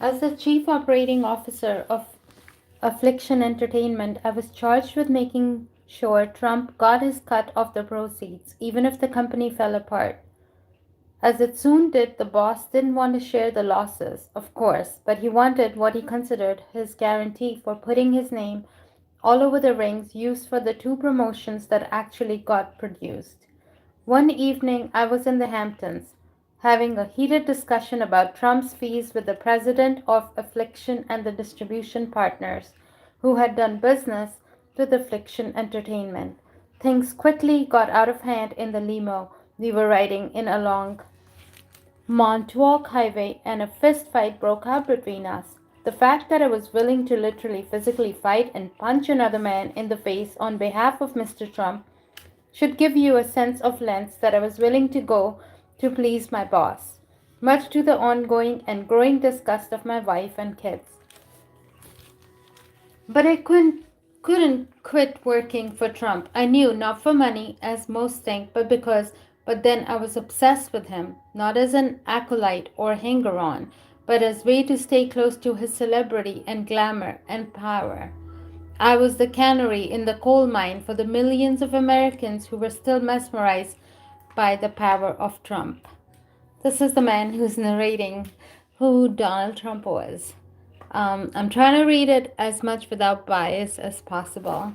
As the chief operating officer of Affliction Entertainment, I was charged with making sure Trump got his cut of the proceeds, even if the company fell apart. As it soon did, the boss didn't want to share the losses, of course, but he wanted what he considered his guarantee for putting his name all over the rings used for the two promotions that actually got produced. One evening, I was in the Hamptons, having a heated discussion about Trump's fees with the president of Affliction and the distribution partners who had done business with Affliction Entertainment. Things quickly got out of hand in the limo we were riding in along Montauk Highway, and a fist fight broke out between us. The fact that I was willing to literally physically fight and punch another man in the face on behalf of Mr. Trump should give you a sense of lengths that I was willing to go to please my boss, much to the ongoing and growing disgust of my wife and kids. But I couldn't quit working for Trump. I knew not for money, as most think, but then I was obsessed with him, not as an acolyte or hanger on, but as way to stay close to his celebrity and glamour and power. I was the canary in the coal mine for the millions of Americans who were still mesmerized by the power of Trump. This is the man who's narrating who Donald Trump was. I'm trying to read it as much without bias as possible,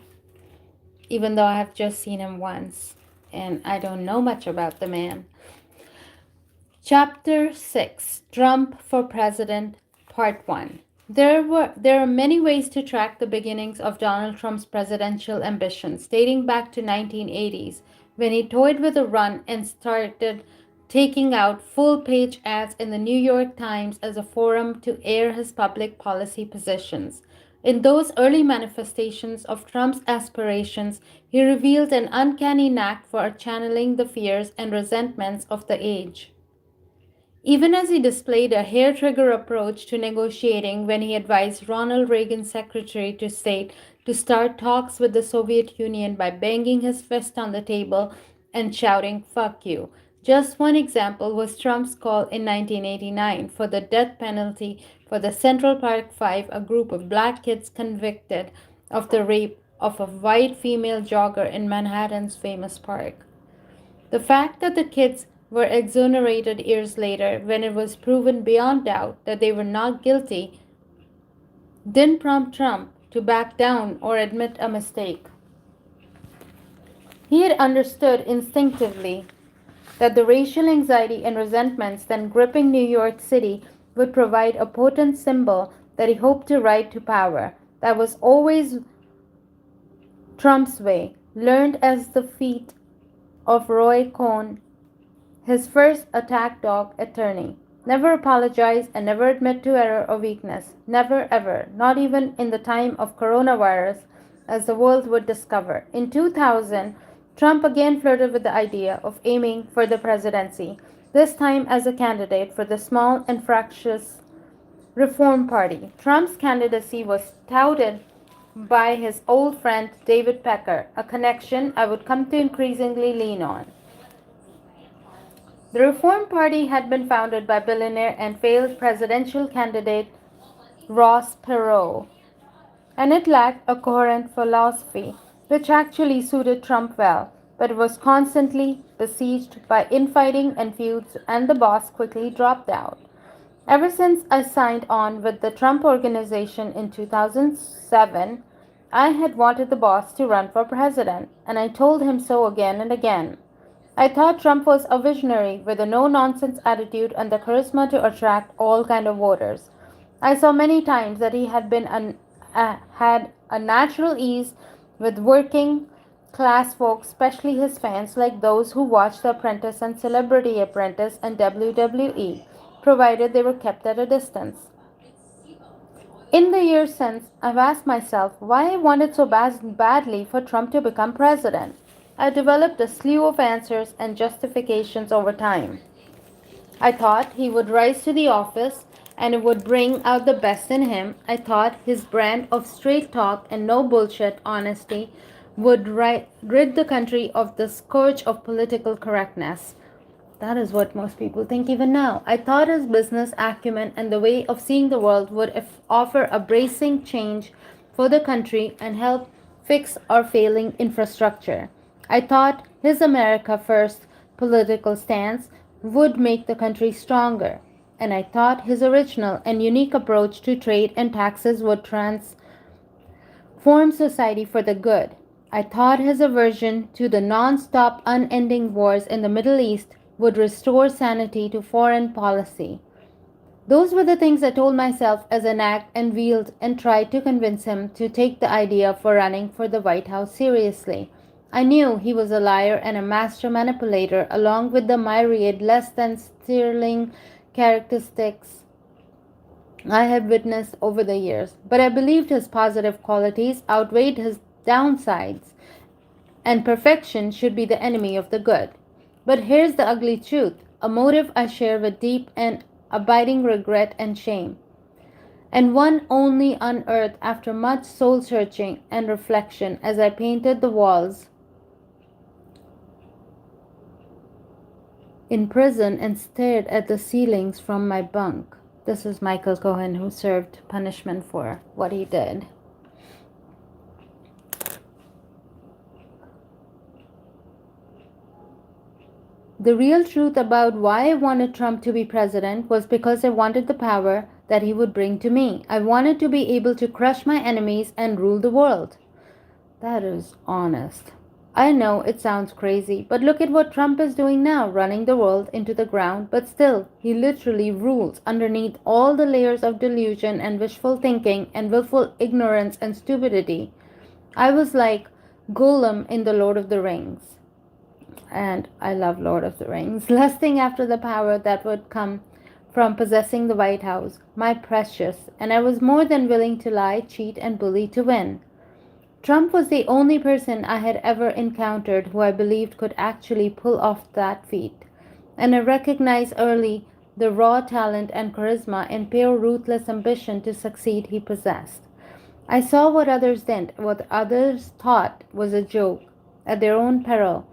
even though I have just seen him once and I don't know much about the man. Chapter 6, Trump for President, Part 1. There are many ways to track the beginnings of Donald Trump's presidential ambitions, dating back to 1980s, when he toyed with a run and started taking out full-page ads in the New York Times as a forum to air his public policy positions. In those early manifestations of Trump's aspirations, he revealed an uncanny knack for channeling the fears and resentments of the age. Even as he displayed a hair-trigger approach to negotiating when he advised Ronald Reagan's Secretary of State to start talks with the Soviet Union by banging his fist on the table and shouting, "Fuck you." Just one example was Trump's call in 1989 for the death penalty for the Central Park Five, a group of black kids convicted of the rape of a white female jogger in Manhattan's famous park. The fact that the kids were exonerated years later, when it was proven beyond doubt that they were not guilty, didn't prompt Trump to back down or admit a mistake. He had understood instinctively that the racial anxiety and resentments then gripping New York City would provide a potent symbol that he hoped to ride to power. That was always Trump's way, learned as the feat of Roy Cohen, his first attack dog attorney. Never apologize and never admit to error or weakness. Never ever, not even in the time of coronavirus, as the world would discover. In 2000, Trump again flirted with the idea of aiming for the presidency, this time as a candidate for the small and fractious Reform Party. Trump's candidacy was touted by his old friend David Pecker, a connection I would come to increasingly lean on. The Reform Party had been founded by billionaire and failed presidential candidate Ross Perot, and it lacked a coherent philosophy, which actually suited Trump well, but was constantly besieged by infighting and feuds, and the boss quickly dropped out. Ever since I signed on with the Trump Organization in 2007, I had wanted the boss to run for president, and I told him so again and again. I thought Trump was a visionary with a no-nonsense attitude and the charisma to attract all kind of voters. I saw many times that he had a natural ease with working class folks, especially his fans, like those who watched The Apprentice and Celebrity Apprentice and WWE, provided they were kept at a distance. In the years since, I've asked myself why I wanted so badly for Trump to become president. I developed a slew of answers and justifications over time. I thought he would rise to the office and it would bring out the best in him. I thought his brand of straight talk and no bullshit honesty would rid the country of the scourge of political correctness. That is what most people think even now. I thought his business acumen and the way of seeing the world would offer a bracing change for the country and help fix our failing infrastructure. I thought his America First political stance would make the country stronger. And I thought his original and unique approach to trade and taxes would form society for the good. I thought his aversion to the non stop, unending wars in the Middle East would restore sanity to foreign policy. Those were the things I told myself as an act and wheeled and tried to convince him to take the idea for running for the White House seriously. I knew he was a liar and a master manipulator, along with the myriad less than sterling characteristics I had witnessed over the years, but I believed his positive qualities outweighed his downsides, and perfection should be the enemy of the good. But here's the ugly truth, a motive I share with deep and abiding regret and shame, and one only unearthed after much soul searching and reflection as I painted the walls in prison and stared at the ceilings from my bunk. This is Michael Cohen, who served punishment for what he did. The real truth about why I wanted Trump to be president was because I wanted the power that he would bring to me. I wanted to be able to crush my enemies and rule the world. That is honest. I know it sounds crazy, but look at what Trump is doing now, running the world into the ground, but still, he literally rules underneath all the layers of delusion and wishful thinking and willful ignorance and stupidity. I was like Gollum in The Lord of the Rings. And I love Lord of the Rings, lusting after the power that would come from possessing the White House, my precious, and I was more than willing to lie, cheat, and bully to win. Trump was the only person I had ever encountered who I believed could actually pull off that feat, and I recognized early the raw talent and charisma and pure ruthless ambition to succeed he possessed. I saw what others didn't, what others thought was a joke, at their own peril,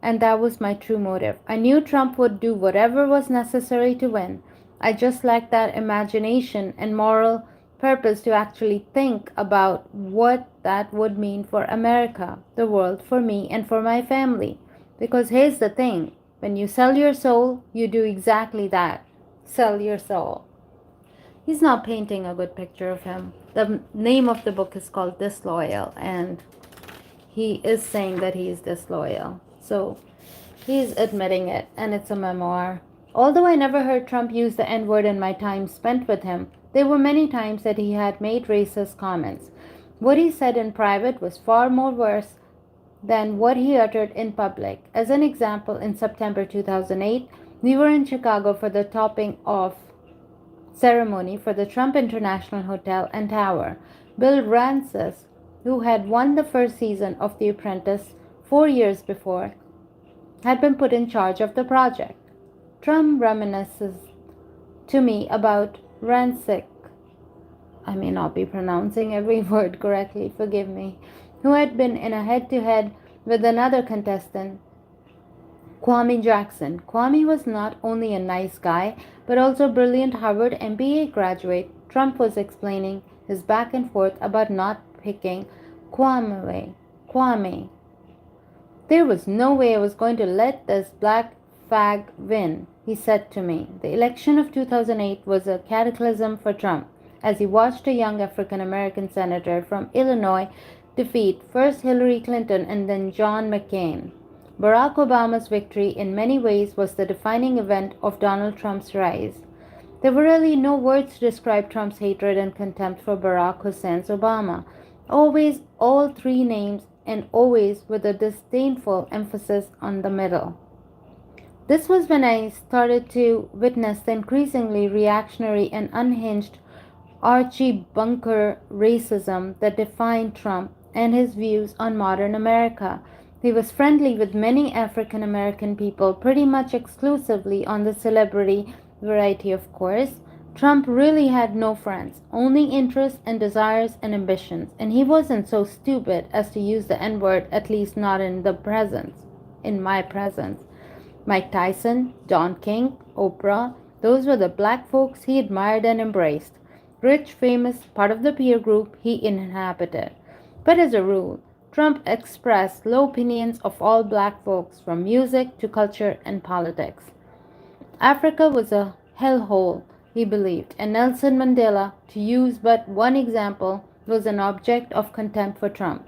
and that was my true motive. I knew Trump would do whatever was necessary to win. I just lacked that imagination and moral purpose to actually think about what that would mean for America, the world, for me, and for my family. Because here's the thing, when you sell your soul, you do exactly that. Sell your soul. He's not painting a good picture of him. The name of the book is called Disloyal, and he is saying that he is disloyal. So he's admitting it, and it's a memoir. Although I never heard Trump use the N word in my time spent with him, there were many times that he had made racist comments. What he said in private was far more worse than what he uttered in public. As an example, in September 2008, we were in Chicago for the topping off ceremony for the Trump International Hotel and Tower. Bill Rancis, who had won the first season of The Apprentice 4 years before, had been put in charge of the project. Trump reminisces to me about Rancic, I may not be pronouncing every word correctly, forgive me, who had been in a head-to-head with another contestant, Kwame Jackson. Kwame was not only a nice guy, but also a brilliant Harvard MBA graduate. Trump was explaining his back and forth about not picking Kwame. There was no way I was going to let this black fag win, he said to me. The election of 2008 was a cataclysm for Trump, as he watched a young African American senator from Illinois defeat first Hillary Clinton and then John McCain. Barack Obama's victory in many ways was the defining event of Donald Trump's rise. There were really no words to describe Trump's hatred and contempt for Barack Hussein Obama. Always all three names, and always with a disdainful emphasis on the middle. This was when I started to witness the increasingly reactionary and unhinged Archie Bunker racism that defined Trump and his views on modern America. He was friendly with many African American people, pretty much exclusively on the celebrity variety, of course. Trump really had no friends, only interests and desires and ambitions, and he wasn't so stupid as to use the N-word, at least not in my presence. Mike Tyson, Don King, Oprah, those were the black folks he admired and embraced. Rich, famous, part of the peer group he inhabited. But as a rule, Trump expressed low opinions of all black folks from music to culture and politics. Africa was a hellhole, he believed, and Nelson Mandela, to use but one example, was an object of contempt for Trump.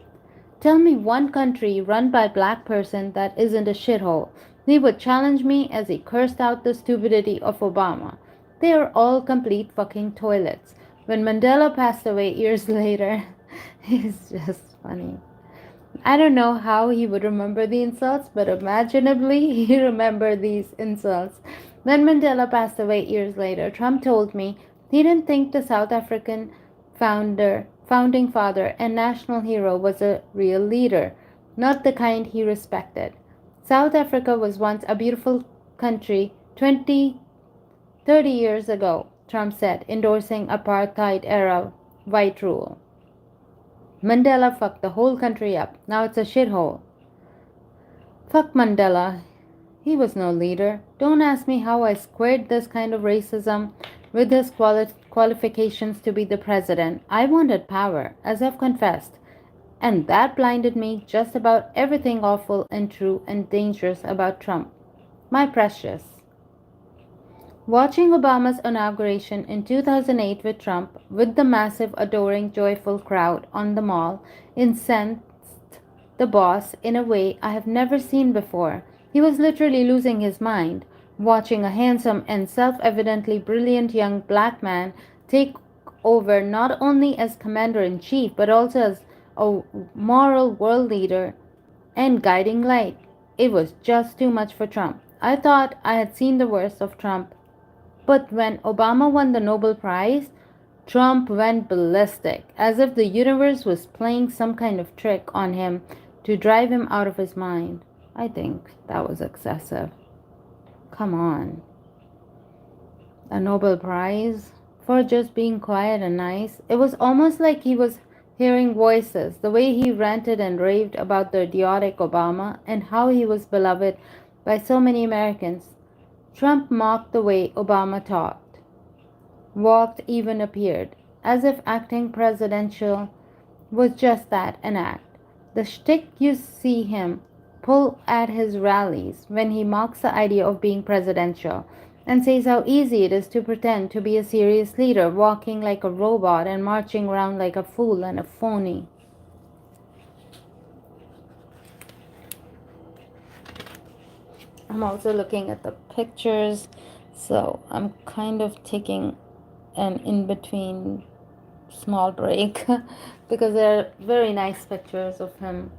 Tell me one country run by a black person that isn't a shithole. He would challenge me as he cursed out the stupidity of Obama. They are all complete fucking toilets. When Mandela passed away years later, it's just funny. I don't know how he would remember the insults, but imaginably he remembered these insults. When Mandela passed away years later, Trump told me he didn't think the South African founding father, and national hero was a real leader, not the kind he respected. South Africa was once a beautiful country 20, 30 years ago, Trump said, endorsing apartheid era white rule. Mandela fucked the whole country up. Now it's a shithole. Fuck Mandela. He was no leader. Don't ask me how I squared this kind of racism with his qualifications to be the president. I wanted power, as I've confessed. And that blinded me just about everything awful and true and dangerous about Trump. My precious. Watching Obama's inauguration in 2008 with Trump, with the massive, adoring, joyful crowd on the mall, incensed the boss in a way I have never seen before. He was literally losing his mind, watching a handsome and self evidently brilliant young black man take over not only as commander in chief but also as a moral world leader and guiding light. It was just too much for Trump. I thought I had seen the worst of Trump. But when Obama won the Nobel Prize, Trump went ballistic, as if the universe was playing some kind of trick on him to drive him out of his mind. I think that was excessive. Come on. A Nobel Prize for just being quiet and nice? It was almost like he was hearing voices, the way he ranted and raved about the idiotic Obama and how he was beloved by so many Americans. Trump mocked the way Obama talked, walked, even appeared, as if acting presidential was just that, an act. The shtick you see him pull at his rallies when he mocks the idea of being presidential and says how easy it is to pretend to be a serious leader, walking like a robot and marching around like a fool and a phony. I'm also looking at the pictures, so I'm kind of taking an in-between small break because there are very nice pictures of him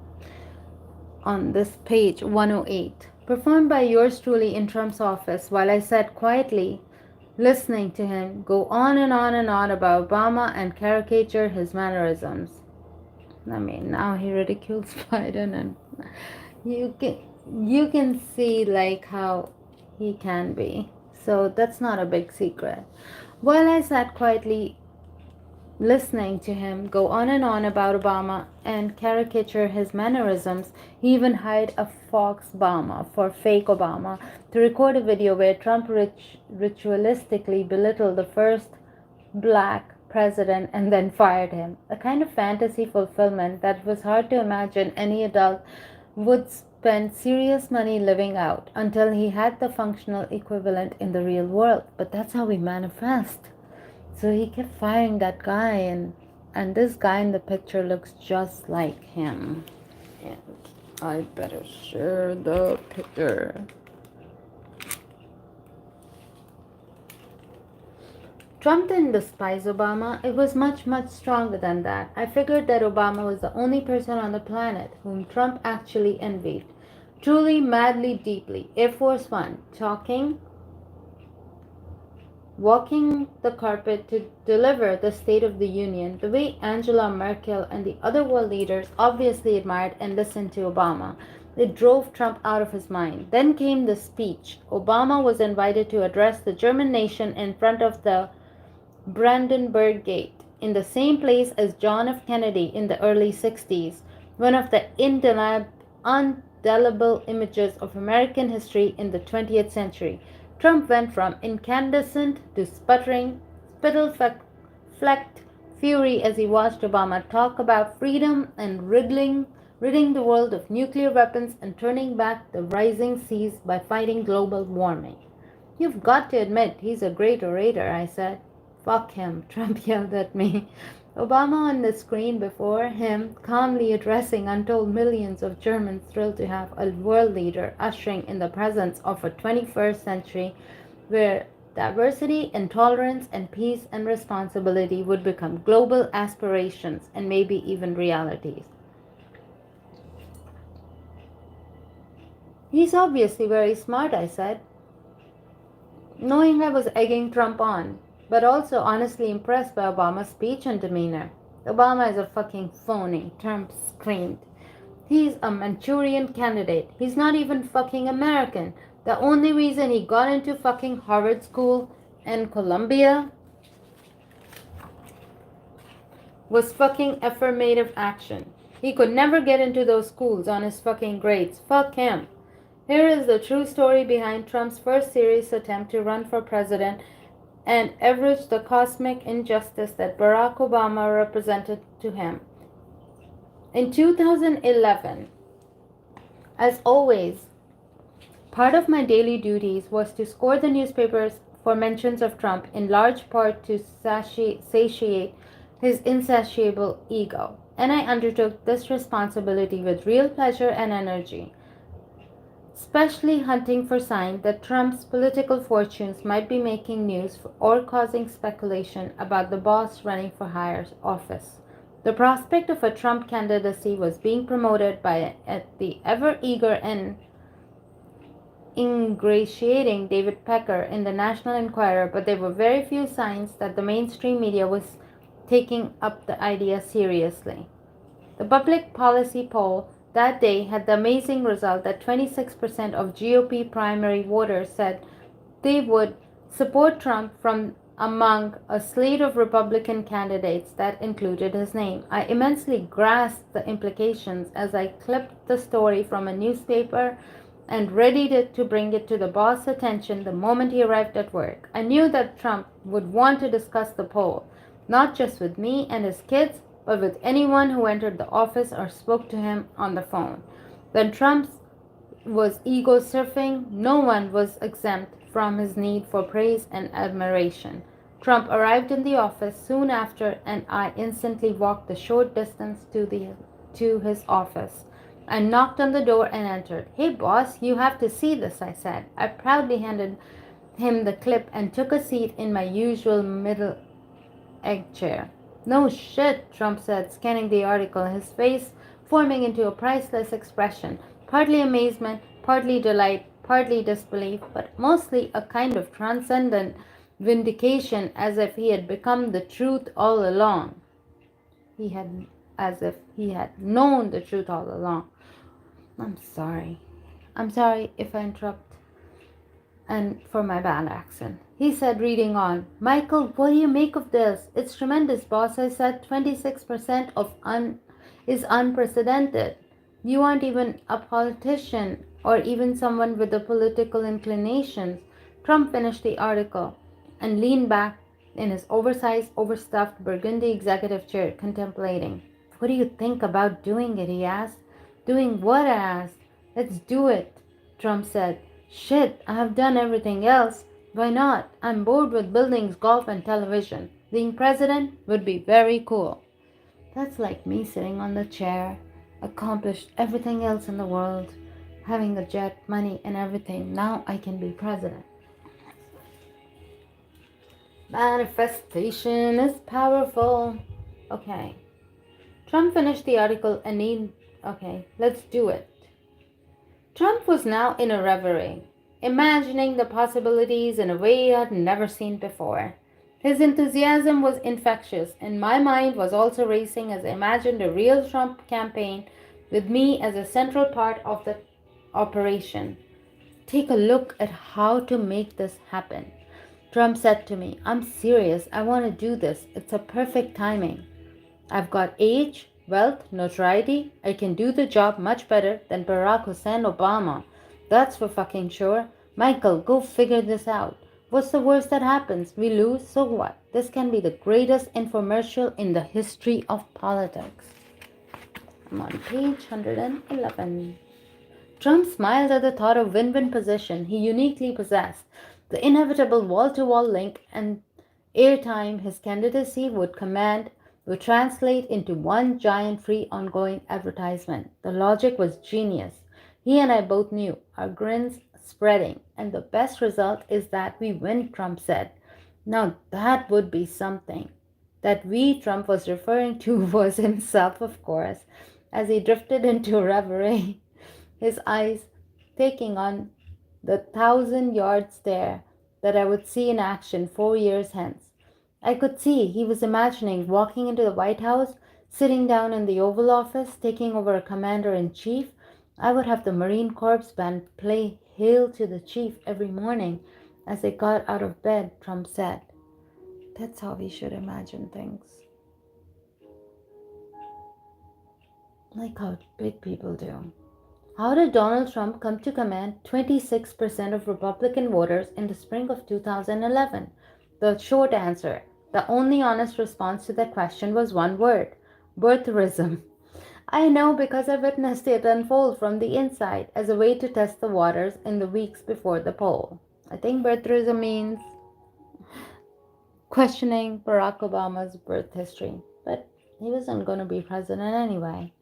on this page 108, performed by yours truly in Trump's office while I sat quietly listening to him go on and on and on about Obama and caricature his mannerisms. I mean, now he ridicules Biden, and you can see like how he can be. So that's not a big secret. While I sat quietly listening to him go on and on about Obama and caricature his mannerisms, he even hired a Fox Obama for fake Obama to record a video where Trump ritualistically belittled the first black president and then fired him. A kind of fantasy fulfillment that was hard to imagine any adult would spend serious money living out until he had the functional equivalent in the real world. But that's how we manifest. So he kept firing that guy, and this guy in the picture looks just like him. And I better share the picture. Trump didn't despise Obama. It was much, much stronger than that. I figured that Obama was the only person on the planet whom Trump actually envied. Truly, madly, deeply. Air Force One, walking the carpet to deliver the State of the Union, the way Angela Merkel and the other world leaders obviously admired and listened to Obama. It drove Trump out of his mind. Then came the speech. Obama was invited to address the German nation in front of the Brandenburg Gate, in the same place as John F. Kennedy in the early 60s, one of the undeniable indelible images of American history in the 20th century. Trump went from incandescent to sputtering, spittle-flecked fury as he watched Obama talk about freedom and ridding the world of nuclear weapons and turning back the rising seas by fighting global warming. You've got to admit he's a great orator, I said. Fuck him, Trump yelled at me. Obama on the screen before him, calmly addressing untold millions of Germans thrilled to have a world leader ushering in the presence of a 21st century where diversity and tolerance and peace and responsibility would become global aspirations and maybe even realities. He's obviously very smart, I said, knowing I was egging Trump on, but also honestly impressed by Obama's speech and demeanor. Obama is a fucking phony, Trump screamed. He's a Manchurian candidate. He's not even fucking American. The only reason he got into fucking Harvard School and Columbia was fucking affirmative action. He could never get into those schools on his fucking grades. Fuck him. Here is the true story behind Trump's first serious attempt to run for president and average the cosmic injustice that Barack Obama represented to him. In 2011, as always, part of my daily duties was to score the newspapers for mentions of Trump, in large part to satiate his insatiable ego, and I undertook this responsibility with real pleasure and energy, especially hunting for signs that Trump's political fortunes might be making news or causing speculation about the boss running for higher office. The prospect of a Trump candidacy was being promoted by the ever-eager and ingratiating David Pecker in the National Enquirer, but there were very few signs that the mainstream media was taking up the idea seriously. The public policy poll that day had the amazing result that 26% of GOP primary voters said they would support Trump from among a slate of Republican candidates that included his name. I immensely grasped the implications as I clipped the story from a newspaper and readied it to bring it to the boss' attention the moment he arrived at work. I knew that Trump would want to discuss the poll, not just with me and his kids, but with anyone who entered the office or spoke to him on the phone. When Trump was ego surfing, no one was exempt from his need for praise and admiration. Trump arrived in the office soon after, and I instantly walked the short distance to his office. I knocked on the door and entered. "Hey boss, you have to see this," I said. I proudly handed him the clip and took a seat in my usual middle egg chair. "No shit," Trump said, scanning the article, his face forming into a priceless expression, partly amazement, partly delight, partly disbelief, but mostly a kind of transcendent vindication, as if he had become the truth all along. As if he had known the truth all along. I'm sorry. I'm sorry if I interrupt and for my bad accent. He said, reading on, "Michael, what do you make of this? It's tremendous, boss." I said, 26% is unprecedented. You aren't even a politician or even someone with the political inclinations. Trump finished the article and leaned back in his oversized, overstuffed burgundy executive chair, contemplating. "What do you think about doing it?" he asked. "Doing what?" I asked. "Let's do it," Trump said. "Shit, I have done everything else. Why not? I'm bored with buildings, golf, and television. Being president would be very cool." That's like me sitting on the chair, accomplished everything else in the world, having a jet, money, and everything. Now I can be president. Manifestation is powerful. Okay. Trump finished the article and okay, let's do it. Trump was now in a reverie, imagining the possibilities in a way he had never seen before. His enthusiasm was infectious, and my mind was also racing as I imagined a real Trump campaign with me as a central part of the operation. "Take a look at how to make this happen," Trump said to me. "I'm serious. I want to do this. It's a perfect timing. I've got age, Wealth, notoriety, I can do the job much better than Barack Hussein Obama. That's for fucking sure. Michael, go figure this out. What's the worst that happens? We lose, so what? This can be the greatest infomercial in the history of politics. I'm on page 111. Trump smiled at the thought of win-win position he uniquely possessed, the inevitable wall-to-wall link and airtime his candidacy would command would translate into one giant free ongoing advertisement. The logic was genius. He and I both knew, our grins spreading, and the best result is that we win, Trump said. Now that would be something. That we Trump was referring to was himself, of course, as he drifted into reverie, his eyes taking on the 1,000-yard stare that I would see in action 4 years hence. I could see he was imagining walking into the White House, sitting down in the Oval Office, taking over a commander in chief. I would have the Marine Corps band play Hail to the Chief every morning as they got out of bed, Trump said. That's how we should imagine things. Like how big people do. How did Donald Trump come to command 26% of Republican voters in the spring of 2011? The short answer, the only honest response to that question was one word: birtherism. I know because I witnessed it unfold from the inside as a way to test the waters in the weeks before the poll. I think birtherism means questioning Barack Obama's birth history, but he wasn't going to be president anyway.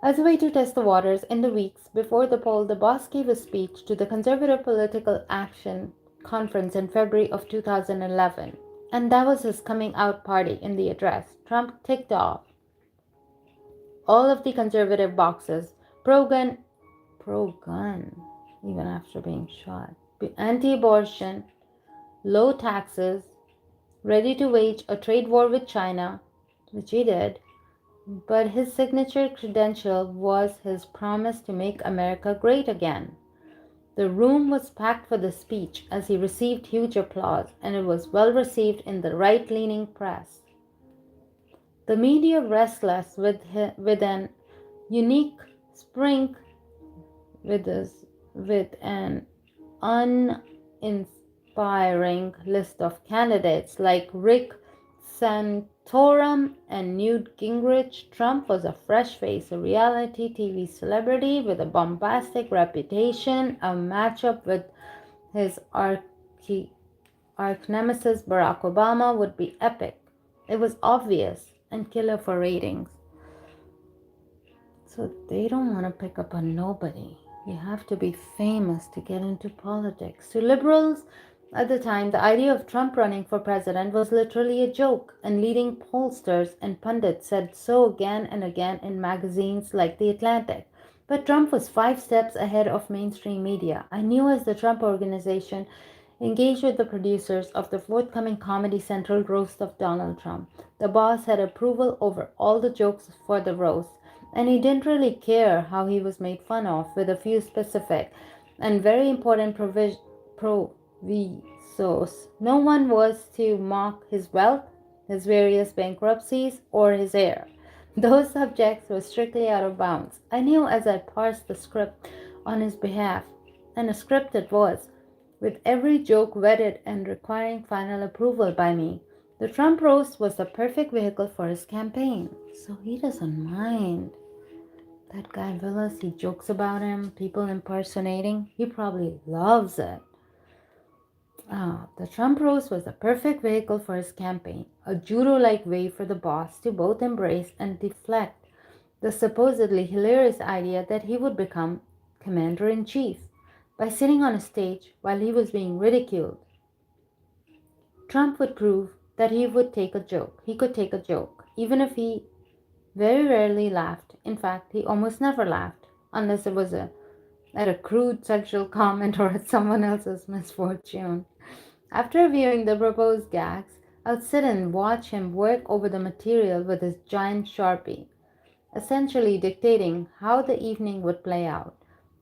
As a way to test the waters in the weeks before the poll, the boss gave a speech to the Conservative Political Action Conference in February of 2011, and that was his coming out party. In the address, Trump ticked off all of the conservative boxes: pro-gun, even after being shot, anti-abortion, low taxes, ready to wage a trade war with China, which he did, but his signature credential was his promise to make America great again. The room was packed for the speech as he received huge applause, and it was well received in the right-leaning press. The media, restless with an unique spring, with an uninspiring list of candidates like Rick Santorum and Newt Gingrich. Trump was a fresh face, a reality TV celebrity with a bombastic reputation. A matchup with his arch nemesis Barack Obama would be epic. It was obvious and killer for ratings. So they don't want to pick up on nobody. You have to be famous to get into politics. To liberals at the time, the idea of Trump running for president was literally a joke, and leading pollsters and pundits said so again and again in magazines like The Atlantic. But Trump was 5 steps ahead of mainstream media. I knew as the Trump Organization engaged with the producers of the forthcoming Comedy Central roast of Donald Trump. The boss had approval over all the jokes for the roast, and he didn't really care how he was made fun of, with a few specific and very important provisos. No one was to mock his wealth, his various bankruptcies, or his hair. Those subjects were strictly out of bounds. I knew as I parsed the script on his behalf, and a script it was, with every joke vetted and requiring final approval by me. The Trump roast was the perfect vehicle for his campaign, so he doesn't mind. That guy Willis, he jokes about him, people impersonating. He probably loves it. The Trump roast was the perfect vehicle for his campaign, a judo-like way for the boss to both embrace and deflect the supposedly hilarious idea that he would become commander-in-chief by sitting on a stage while he was being ridiculed. Trump would prove that he could take a joke, even if he very rarely laughed. In fact, he almost never laughed, unless it was at a crude sexual comment or at someone else's misfortune. After viewing the proposed gags, I'd sit and watch him work over the material with his giant Sharpie, essentially dictating how the evening would play out.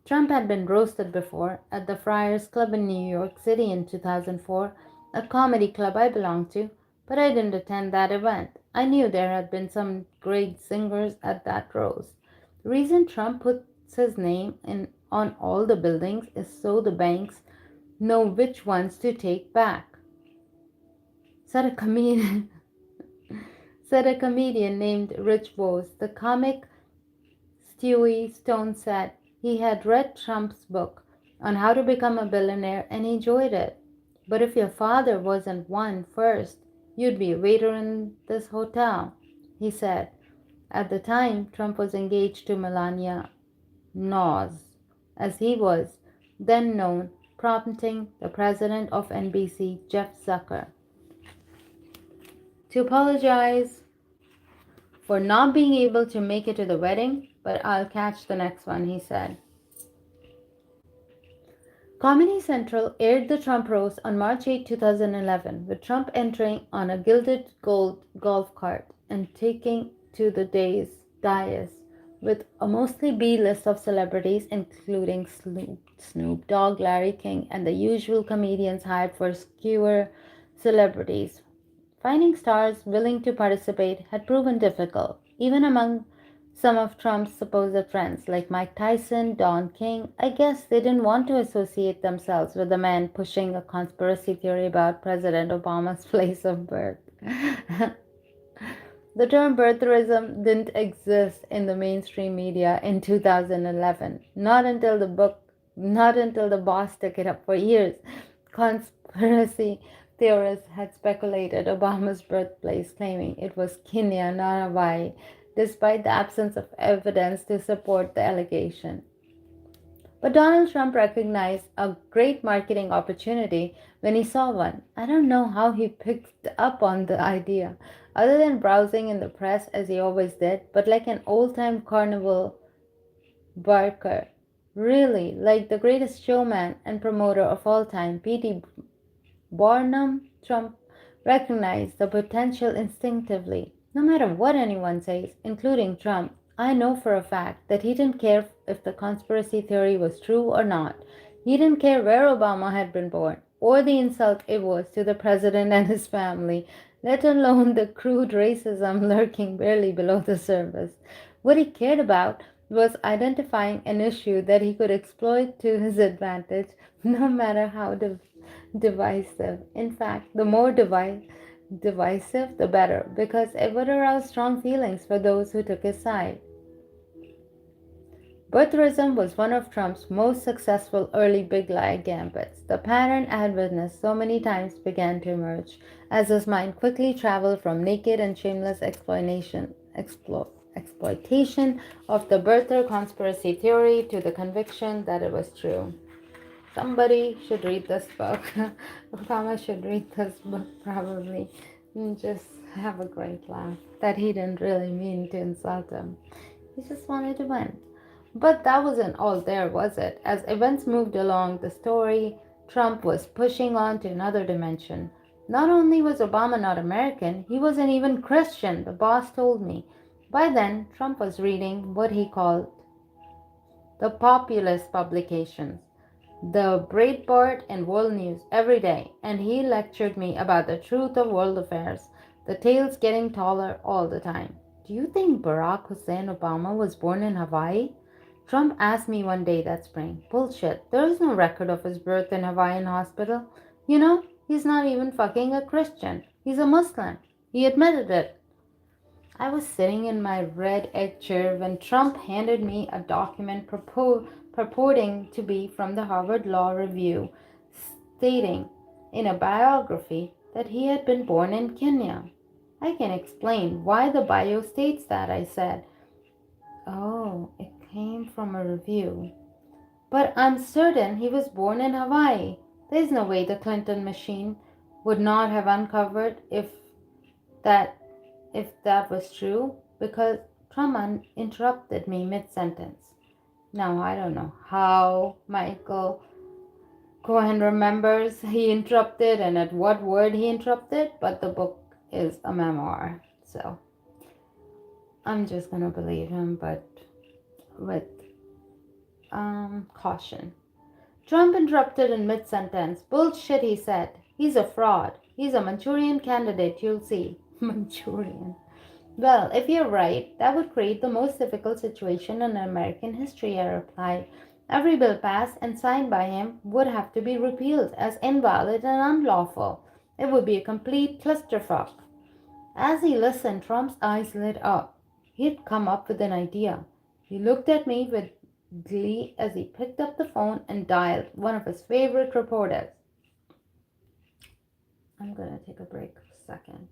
Trump had been roasted before at the Friars Club in New York City in 2004, a comedy club I belonged to, but I didn't attend that event. I knew there had been some great singers at that roast. The reason Trump puts his name in on all the buildings is so the banks know which ones to take back, said a comedian. Said a comedian named Rich Vos. The comic Stewie Stone said he had read Trump's book on how to become a billionaire and enjoyed it. But if your father wasn't one first, you'd be a waiter in this hotel, he said. At the time, Trump was engaged to Melania Noz, as he was then known, prompting the president of NBC, Jeff Zucker, to apologize for not being able to make it to the wedding, but I'll catch the next one, he said. Comedy Central aired the Trump roast on March 8, 2011, with Trump entering on a gilded gold golf cart and taking to the dais with a mostly B list of celebrities, including Snoop Dogg, Larry King, and the usual comedians hired for skewer celebrities. Finding stars willing to participate had proven difficult, even among some of Trump's supposed friends, like Mike Tyson, Don King. I guess they didn't want to associate themselves with the man pushing a conspiracy theory about President Obama's place of birth. The term birtherism didn't exist in the mainstream media in 2011, not until the boss took it up for years. Conspiracy theorists had speculated Obama's birthplace, claiming it was Kenya, not Hawaii, despite the absence of evidence to support the allegation. But Donald Trump recognized a great marketing opportunity when he saw one. I don't know how he picked up on the idea, other than browsing in the press as he always did, but like an old time carnival barker. Really, like the greatest showman and promoter of all time, P.T. Barnum, Trump recognized the potential instinctively. No matter what anyone says, including Trump, I know for a fact that he didn't care if the conspiracy theory was true or not. He didn't care where Obama had been born, or the insult it was to the president and his family, let alone the crude racism lurking barely below the surface. What he cared about was identifying an issue that he could exploit to his advantage, no matter how divisive. In fact, the more divisive, the better, because it would arouse strong feelings for those who took his side. Birtherism was one of Trump's most successful early big lie gambits. The pattern I had witnessed so many times began to emerge as his mind quickly traveled from naked and shameless exploitation of the birther conspiracy theory to the conviction that it was true. Somebody should read this book. Obama should read this book probably and just have a great laugh that he didn't really mean to insult him. He just wanted to win. But that wasn't all there, was it? As events moved along the story, Trump was pushing on to another dimension. Not only was Obama not American, he wasn't even Christian, the boss told me. By then, Trump was reading what he called the populist publications, the Breitbart and World News every day, and he lectured me about the truth of world affairs, the tales getting taller all the time. Do you think Barack Hussein Obama was born in Hawaii? Trump asked me one day that spring. Bullshit. There is no record of his birth in Hawaiian hospital. You know, he's not even fucking a Christian. He's a Muslim. He admitted it. I was sitting in my red egg chair when Trump handed me a document purporting to be from the Harvard Law Review, stating in a biography that he had been born in Kenya. I can explain why the bio states that, I said. Oh, it came from a review. But I'm certain he was born in Hawaii. There's no way the Clinton machine would not have uncovered that if that was true, because Trump interrupted me mid-sentence. Now, I don't know how Michael Cohen remembers he interrupted and at what word he interrupted, but the book is a memoir. So, I'm just going to believe him, but with caution. Trump interrupted in mid-sentence. Bullshit, he said. He's a fraud. He's a Manchurian candidate, you'll see. Manchurian. Well, if you're right, that would create the most difficult situation in American history, I replied. Every bill passed and signed by him would have to be repealed as invalid and unlawful. It would be a complete clusterfuck. As he listened, Trump's eyes lit up. He had come up with an idea. He looked at me with glee as he picked up the phone and dialed one of his favorite reporters. I'm going to take a break for a second.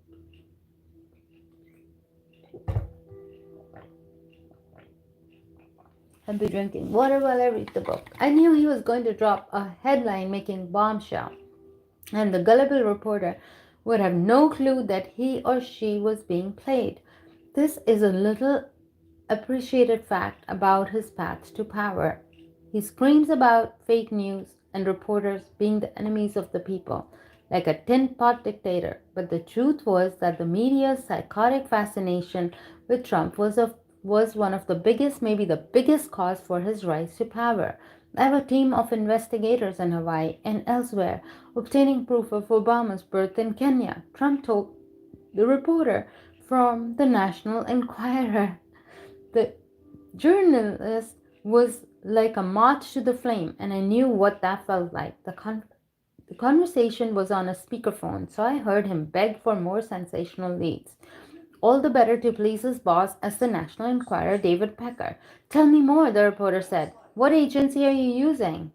I've been drinking water while I read the book. I knew he was going to drop a headline making bombshell, and the gullible reporter would have no clue that he or she was being played. This is a little appreciated fact about his path to power. He screams about fake news and reporters being the enemies of the people, like a tin pot dictator. But the truth was that the media's psychotic fascination with Trump was one of the biggest, maybe the biggest cause for his rise to power. I have a team of investigators in Hawaii and elsewhere obtaining proof of Obama's birth in Kenya, Trump told the reporter from the National Enquirer. The journalist was like a moth to the flame, and I knew what that felt like. The conversation was on a speakerphone, so I heard him beg for more sensational leads. All the better to please his boss as the National Enquirer, David Pecker. Tell me more, the reporter said. What agency are you using?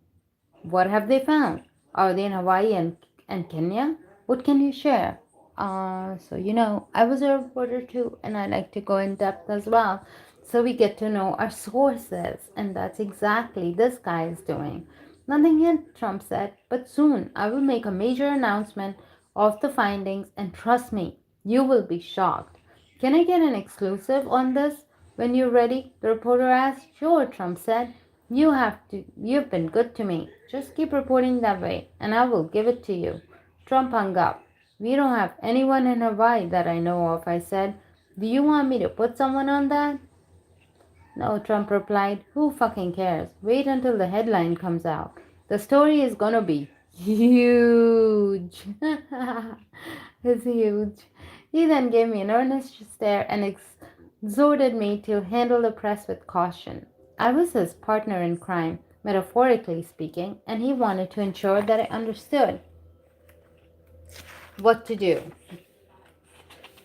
What have they found? Are they in Hawaii and Kenya? What can you share? I was a reporter too, and I like to go in depth as well. So we get to know our sources, and that's exactly this guy is doing. Nothing yet, Trump said, but soon I will make a major announcement of the findings, and trust me, you will be shocked. Can I get an exclusive on this when you're ready? The reporter asked. Sure, Trump said. You've been good to me. Just keep reporting that way, and I will give it to you. Trump hung up. We don't have anyone in Hawaii that I know of, I said. Do you want me to put someone on that? No, Trump replied. Who fucking cares? Wait until the headline comes out. The story is gonna be huge. It's huge. He then gave me an earnest stare and exhorted me to handle the press with caution. I was his partner in crime, metaphorically speaking, and he wanted to ensure that I understood what to do.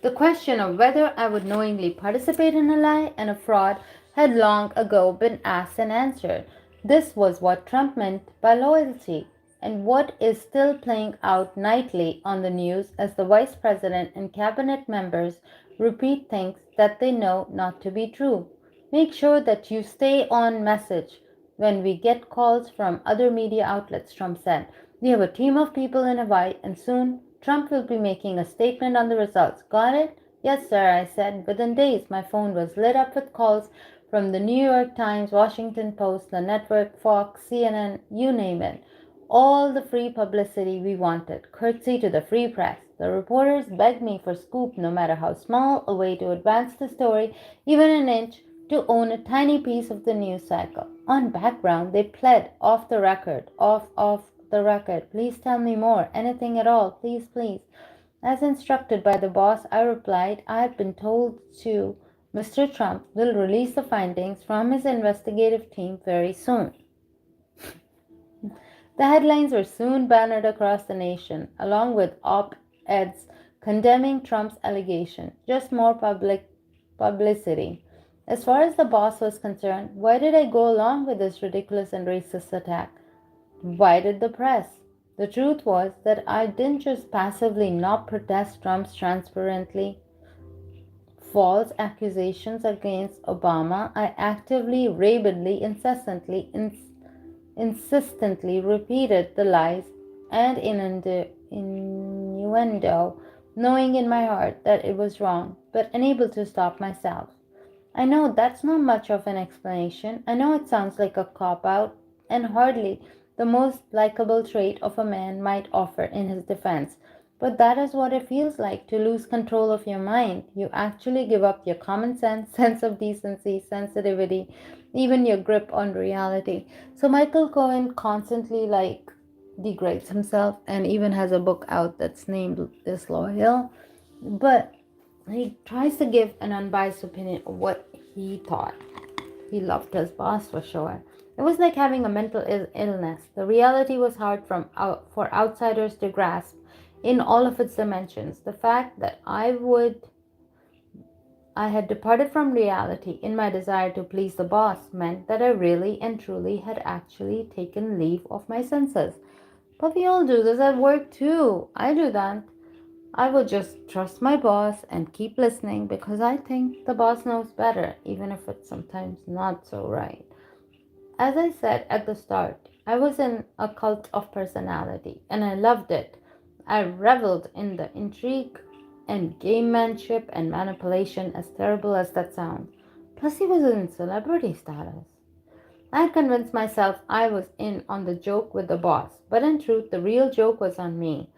The question of whether I would knowingly participate in a lie and a fraud had long ago been asked and answered. This was what Trump meant by loyalty, and what is still playing out nightly on the news as the vice president and cabinet members repeat things that they know not to be true. Make sure that you stay on message when we get calls from other media outlets, Trump said. We have a team of people in Hawaii, and soon Trump will be making a statement on the results. Got it? Yes, sir, I said. Within days, my phone was lit up with calls from the New York Times, Washington Post, the network, Fox, CNN, you name it. All the free publicity we wanted, courtesy to the free press. The reporters begged me for scoop, no matter how small, a way to advance the story, even an inch, to own a tiny piece of the news cycle. On background, they pled off the record, off the record. Please tell me more, anything at all, please, please. As instructed by the boss, I replied I had been told to. Mr. Trump will release the findings from his investigative team very soon. The headlines were soon bannered across the nation, along with op-eds condemning Trump's allegation. Just more publicity. As far as the boss was concerned, why did I go along with this ridiculous and racist attack? Why did the press? The truth was that I didn't just passively not protest Trump's transparently false accusations against Obama. I actively, rabidly, insistently repeated the lies and innuendo, knowing in my heart that it was wrong, but unable to stop myself. I know that's not much of an explanation. I know it sounds like a cop-out, and hardly the most likable trait of a man might offer in his defense. But that is what it feels like to lose control of your mind. You actually give up your common sense, sense of decency, sensitivity, even your grip on reality. So Michael Cohen constantly degrades himself and even has a book out that's named Disloyal. But He tries to give an unbiased opinion of what he thought. He loved his boss for sure. It was like having a mental illness. The reality was hard for outsiders to grasp in all of its dimensions. The fact that I had departed from reality in my desire to please the boss meant that I really and truly had actually taken leave of my senses. But we all do this at work too. I do that. I would just trust my boss and keep listening because I think the boss knows better, even if it's sometimes not so right. As I said at the start, I was in a cult of personality and I loved it. I reveled in the intrigue and gamemanship and manipulation, as terrible as that sounds. Plus, he was in celebrity status. I had convinced myself I was in on the joke with the boss, but in truth, the real joke was on me.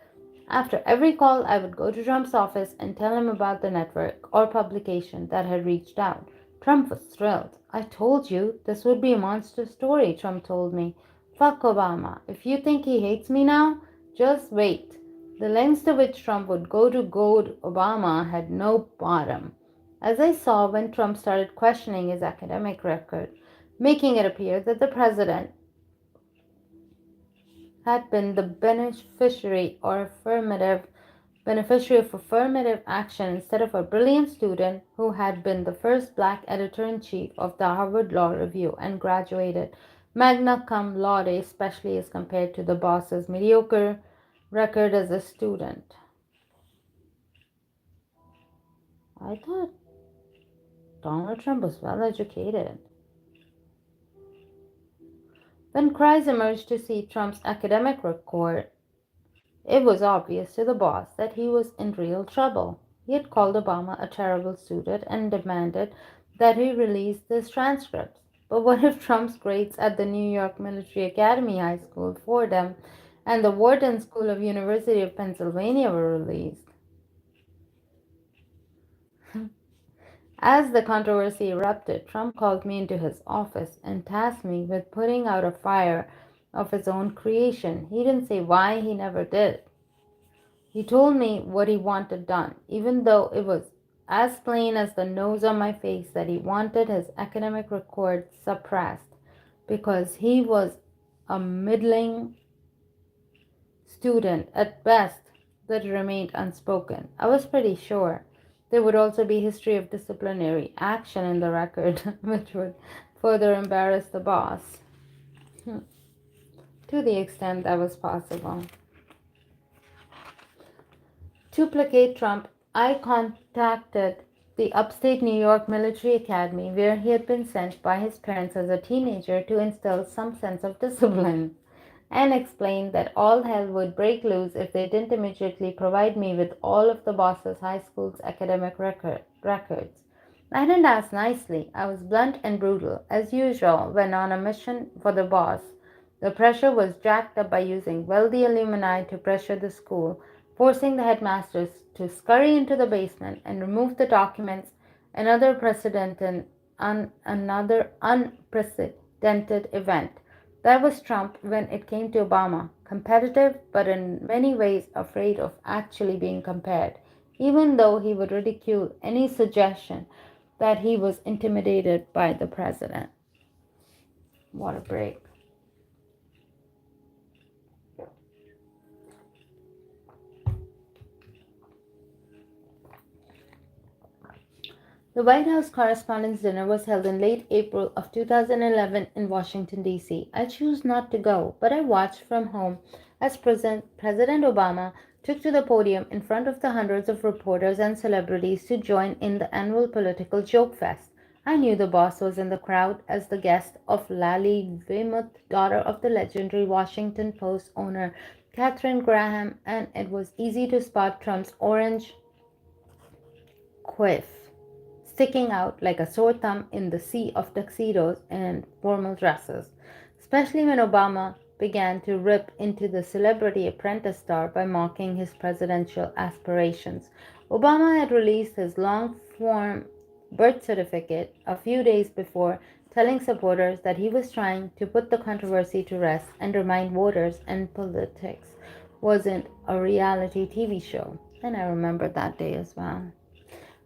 After every call, I would go to Trump's office and tell him about the network or publication that had reached out. Trump was thrilled. I told you this would be a monster story, Trump told me. Fuck Obama. If you think he hates me now, just wait. The lengths to which Trump would go to goad Obama had no bottom. As I saw when Trump started questioning his academic record, making it appear that the president had been the beneficiary of affirmative action instead of a brilliant student who had been the first black editor-in-chief of the Harvard Law Review and graduated magna cum laude, especially as compared to the boss's mediocre record as a student. I thought Donald Trump was well educated. When cries emerged to see Trump's academic record, it was obvious to the boss that he was in real trouble. He had called Obama a terrible student and demanded that he release his transcripts. But what if Trump's grades at the New York Military Academy High School, Fordham, and the Wharton School of University of Pennsylvania were released? As the controversy erupted, Trump called me into his office and tasked me with putting out a fire of his own creation. He didn't say why, he never did. He told me what he wanted done, even though it was as plain as the nose on my face that he wanted his academic record suppressed because he was a middling student at best that remained unspoken. I was pretty sure there would also be history of disciplinary action in the record, which would further embarrass the boss to the extent that was possible. To placate Trump, I contacted the upstate New York Military Academy, where he had been sent by his parents as a teenager to instill some sense of discipline, and explained that all hell would break loose if they didn't immediately provide me with all of the boss's high school's academic records. I didn't ask nicely. I was blunt and brutal, as usual when on a mission for the boss. The pressure was jacked up by using wealthy alumni to pressure the school, forcing the headmasters to scurry into the basement and remove the documents. Another unprecedented event. That was Trump when it came to Obama, competitive but in many ways afraid of actually being compared, even though he would ridicule any suggestion that he was intimidated by the president. What a break. The White House Correspondents' Dinner was held in late April of 2011 in Washington, D.C. I chose not to go, but I watched from home as President Obama took to the podium in front of the hundreds of reporters and celebrities to join in the annual political joke fest. I knew the boss was in the crowd as the guest of Lally Weymouth, daughter of the legendary Washington Post owner Katharine Graham, and it was easy to spot Trump's orange quiff sticking out like a sore thumb in the sea of tuxedos and formal dresses, especially when Obama began to rip into the celebrity apprentice star by mocking his presidential aspirations. Obama had released his long form birth certificate a few days before, telling supporters that he was trying to put the controversy to rest and remind voters and politics wasn't a reality TV show. And I remember that day as well.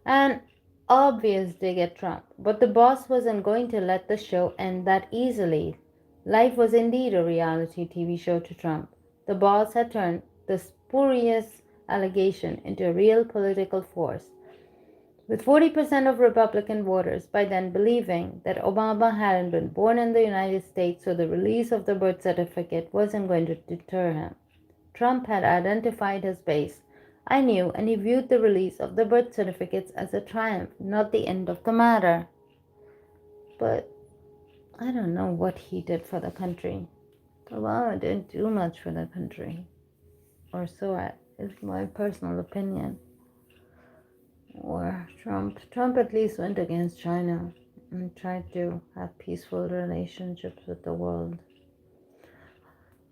An obvious dig at Trump, but the boss wasn't going to let the show end that easily. Life was indeed a reality TV show to Trump. The boss had turned the spurious allegation into a real political force, with 40% of Republican voters by then believing that Obama hadn't been born in the United States, so the release of the birth certificate wasn't going to deter him. Trump had identified his base. I knew, and he viewed the release of the birth certificates as a triumph, not the end of the matter. But I don't know what he did for the country. Obama didn't do much for the country, or so is my personal opinion. Or Trump at least went against China and tried to have peaceful relationships with the world.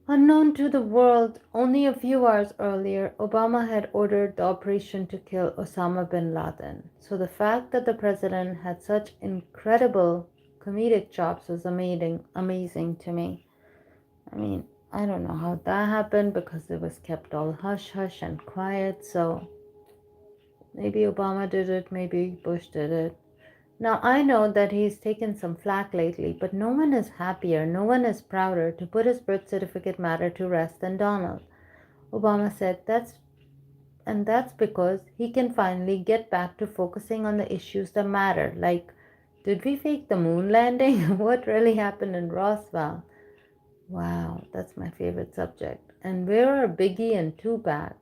Unknown to the world, only a few hours earlier, Obama had ordered the operation to kill Osama bin Laden. So the fact that the president had such incredible comedic chops was amazing to me. I mean, I don't know how that happened because it was kept all hush hush and quiet. So maybe Obama did it, maybe Bush did it. Now, I know that he's taken some flack lately, but no one is happier, no one is prouder to put his birth certificate matter to rest than Donald. Obama said that's because he can finally get back to focusing on the issues that matter, like, did we fake the moon landing? What really happened in Roswell? Wow, that's my favorite subject. And where are Biggie and Tupac?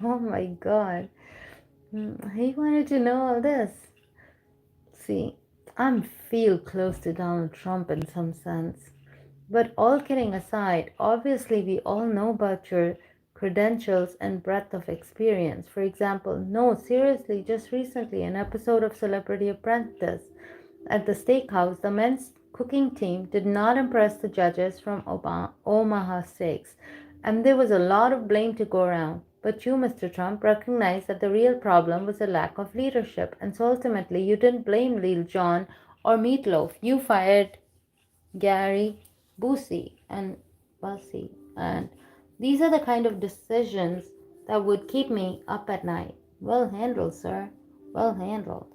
Oh my God. He wanted to know all this. See, I feel close to Donald Trump in some sense. But all kidding aside, obviously we all know about your credentials and breadth of experience. For example, no, seriously, just recently, an episode of Celebrity Apprentice at the steakhouse, the men's cooking team did not impress the judges from Omaha Steaks, and there was a lot of blame to go around. But you, Mr. Trump, recognized that the real problem was a lack of leadership, and so ultimately you didn't blame Lil Jon or Meatloaf. You fired Gary Busey, and these are the kind of decisions that would keep me up at night. Well handled, sir. Well handled.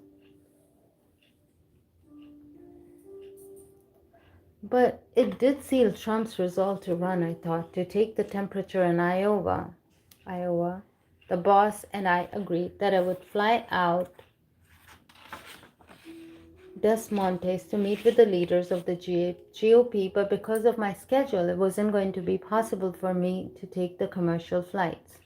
But it did seal Trump's resolve to run, I thought, to take the temperature in Iowa. The boss and I agreed that I would fly out Des Moines to meet with the leaders of the GOP, but because of my schedule, it wasn't going to be possible for me to take the commercial flights.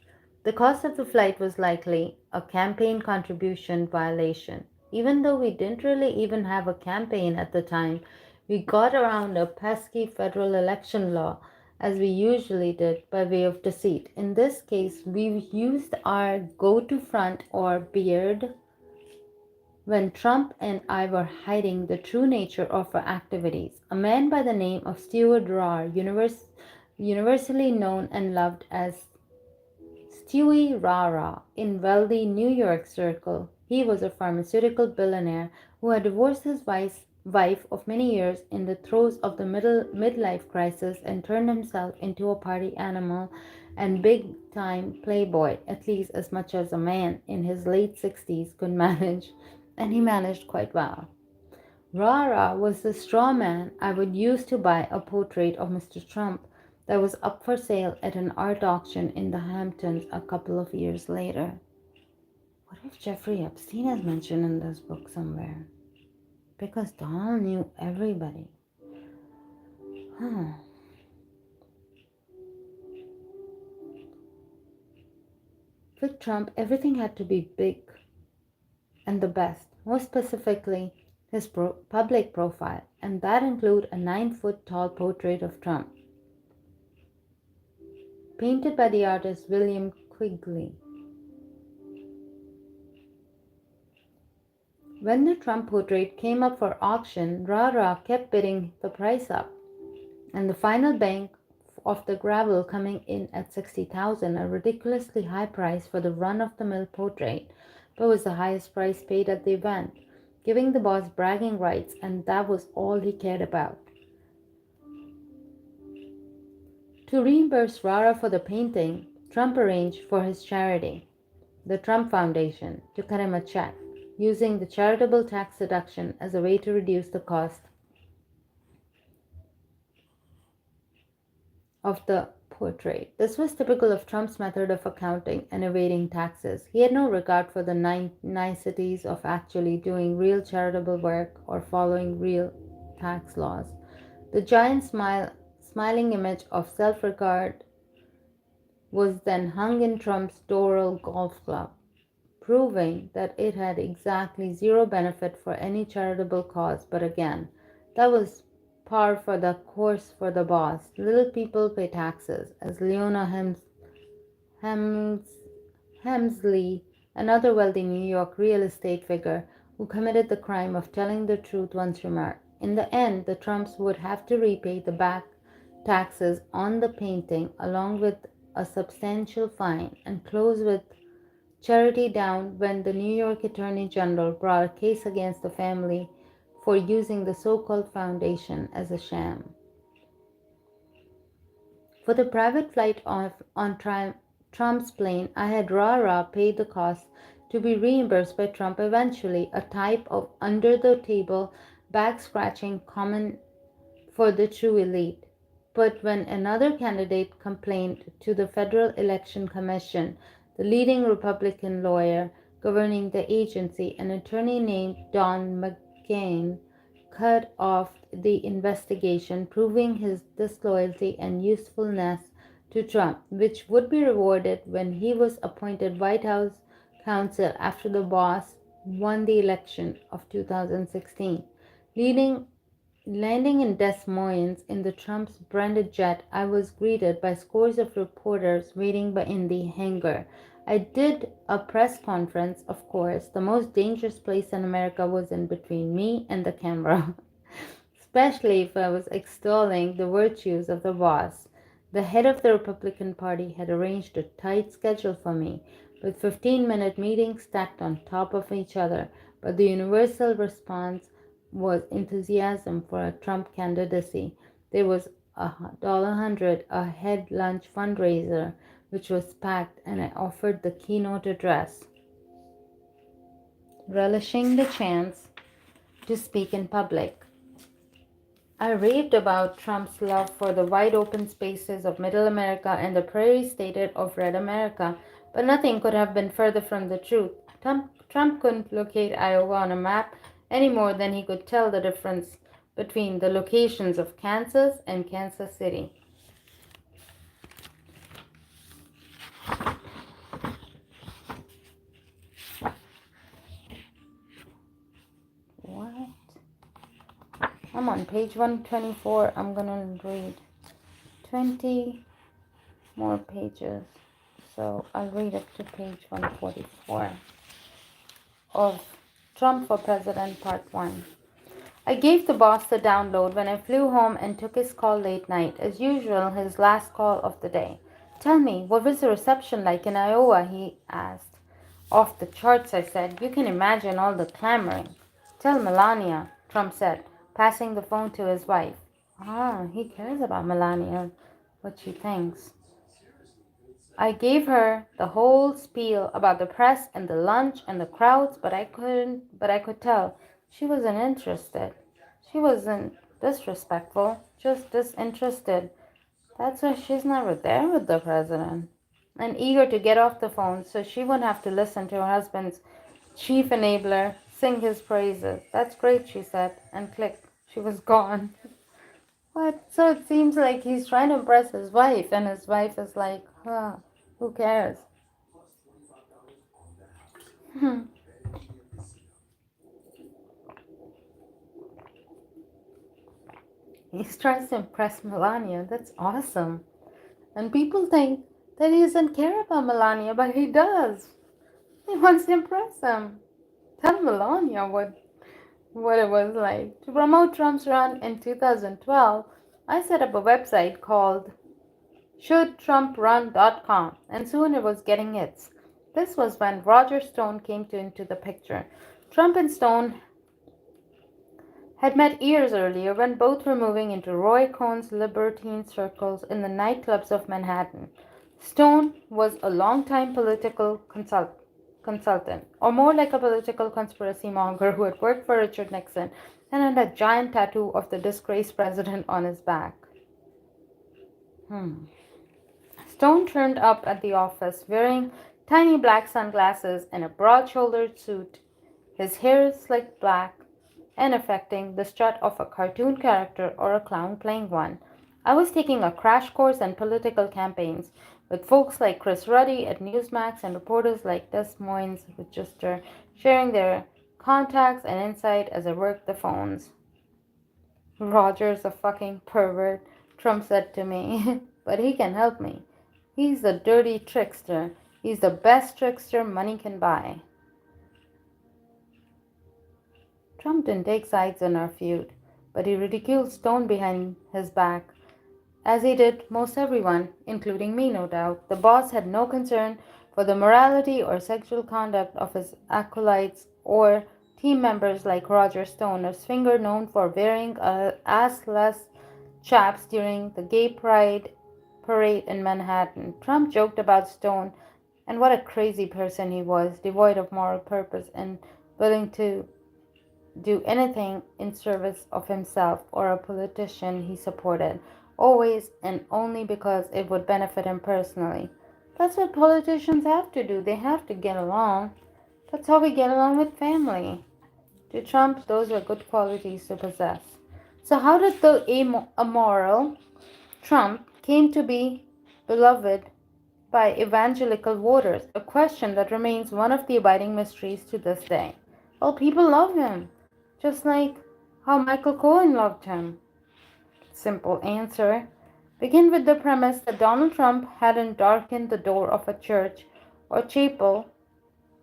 The cost of the flight was likely a campaign contribution violation. Even though we didn't really even have a campaign at the time, we got around a pesky federal election law as we usually did by way of deceit. In this case, we used our go-to front or beard when Trump and I were hiding the true nature of our activities. A man by the name of Stuart Rahr, universally known and loved as Stewie Rara in wealthy New York circle. He was a pharmaceutical billionaire who had divorced his wife of many years in the throes of the midlife crisis and turned himself into a party animal and big-time playboy, at least as much as a man in his late 60s could manage, and he managed quite well. Rara was the straw man I would use to buy a portrait of Mr. Trump that was up for sale at an art auction in the Hamptons a couple of years later. What if Jeffrey Epstein is mentioned in this book somewhere? Because Donald knew everybody. With Trump, everything had to be big and the best, most specifically his public profile, and that included a 9-foot tall portrait of Trump, painted by the artist William Quigley. When the Trump portrait came up for auction, Rara kept bidding the price up, and the final bank of the gravel coming in at $60,000, a ridiculously high price for the run-of-the-mill portrait, but was the highest price paid at the event, giving the boss bragging rights, and that was all he cared about. To reimburse Rara for the painting, Trump arranged for his charity, the Trump Foundation, to cut him a check. using the charitable tax deduction as a way to reduce the cost of the portrait. This was typical of Trump's method of accounting and evading taxes. He had no regard for the niceties of actually doing real charitable work or following real tax laws. The giant smiling image of self regard was then hung in Trump's Doral golf club, proving that it had exactly zero benefit for any charitable cause. But again, that was par for the course for the boss. Little people pay taxes, as Leona Hems, Hemsley, another wealthy New York real estate figure who committed the crime of telling the truth, once remarked. In the end, the Trumps would have to repay the back taxes on the painting along with a substantial fine and close with charity down when the New York Attorney General brought a case against the family for using the so-called foundation as a sham. For the private flight on Trump's plane, I had rah-rah paid the cost to be reimbursed by Trump eventually, a type of under-the-table back-scratching common for the true elite. But when another candidate complained to the Federal Election Commission, the leading Republican lawyer governing the agency, an attorney named Don McGahn, cut off the investigation, proving his disloyalty and usefulness to Trump, which would be rewarded when he was appointed White House counsel after the boss won the election of 2016. Leading Landing in Des Moines in the Trump's branded jet, I was greeted by scores of reporters waiting in the hangar. I did a press conference, of course. The most dangerous place in America was in between me and the camera, especially if I was extolling the virtues of the boss. The head of the Republican Party had arranged a tight schedule for me, with 15-minute meetings stacked on top of each other, but the universal response was enthusiasm for a Trump candidacy. There was $100 a head lunch fundraiser, which was packed, and I offered the keynote address, relishing the chance to speak in public. I raved about Trump's love for the wide open spaces of Middle America and the prairie state of Red America, but nothing could have been further from the truth. Trump couldn't locate Iowa on a map any more than he could tell the difference between the locations of Kansas and Kansas City. What? I'm on page 124. I'm going to read 20 more pages. So I'll read up to page 144 of Trump for President Part 1. I gave the boss the download when I flew home and took his call late night, as usual, his last call of the day. Tell me, what was the reception like in Iowa? He asked. Off the charts, I said. You can imagine all the clamoring. Tell Melania, Trump said, passing the phone to his wife. Ah, he cares about Melania, what she thinks. I gave her the whole spiel about the press and the lunch and the crowds, but I could tell she wasn't interested. She wasn't disrespectful, just disinterested. That's why she's never there with the president. And eager to get off the phone so she wouldn't have to listen to her husband's chief enabler sing his praises. That's great, she said, and click, she was gone. What? So it seems like he's trying to impress his wife, and his wife is like, who cares? He's trying to impress Melania. That's awesome. And people think that he doesn't care about Melania, but he does. He wants to impress him. Tell Melania what it was like. To promote Trump's run in 2012, I set up a website called shouldtrumprun.com, and soon it was getting hits. This was when Roger Stone came into the picture. Trump and Stone had met years earlier when both were moving into Roy Cohn's libertine circles in the nightclubs of Manhattan. Stone was a longtime political consultant. consultant, or more like a political conspiracy monger who had worked for Richard Nixon and had a giant tattoo of the disgraced president on his back. Hmm. Stone turned up at the office wearing tiny black sunglasses and a broad shouldered suit, his hair slicked back and affecting the strut of a cartoon character or a clown playing one. I was taking a crash course in political campaigns with folks like Chris Ruddy at Newsmax and reporters like Des Moines Register sharing their contacts and insight as I worked the phones. Roger's a fucking pervert, Trump said to me, but he can help me. He's a dirty trickster. He's the best trickster money can buy. Trump didn't take sides in our feud, but he ridiculed Stone behind his back, as he did most everyone, including me, no doubt. The boss had no concern for the morality or sexual conduct of his acolytes or team members like Roger Stone, a swinger known for wearing assless chaps during the gay pride parade in Manhattan. Trump joked about Stone and what a crazy person he was, devoid of moral purpose and willing to do anything in service of himself or a politician he supported, always and only because it would benefit him personally. That's what politicians have to do. They have to get along. That's how we get along with family. To Trump, those were good qualities to possess. So, how did the amoral Trump came to be beloved by evangelical voters? A question that remains one of the abiding mysteries to this day. Well, people love him, just like how Michael Cohen loved him. Simple answer. Begin with the premise that Donald Trump hadn't darkened the door of a church or chapel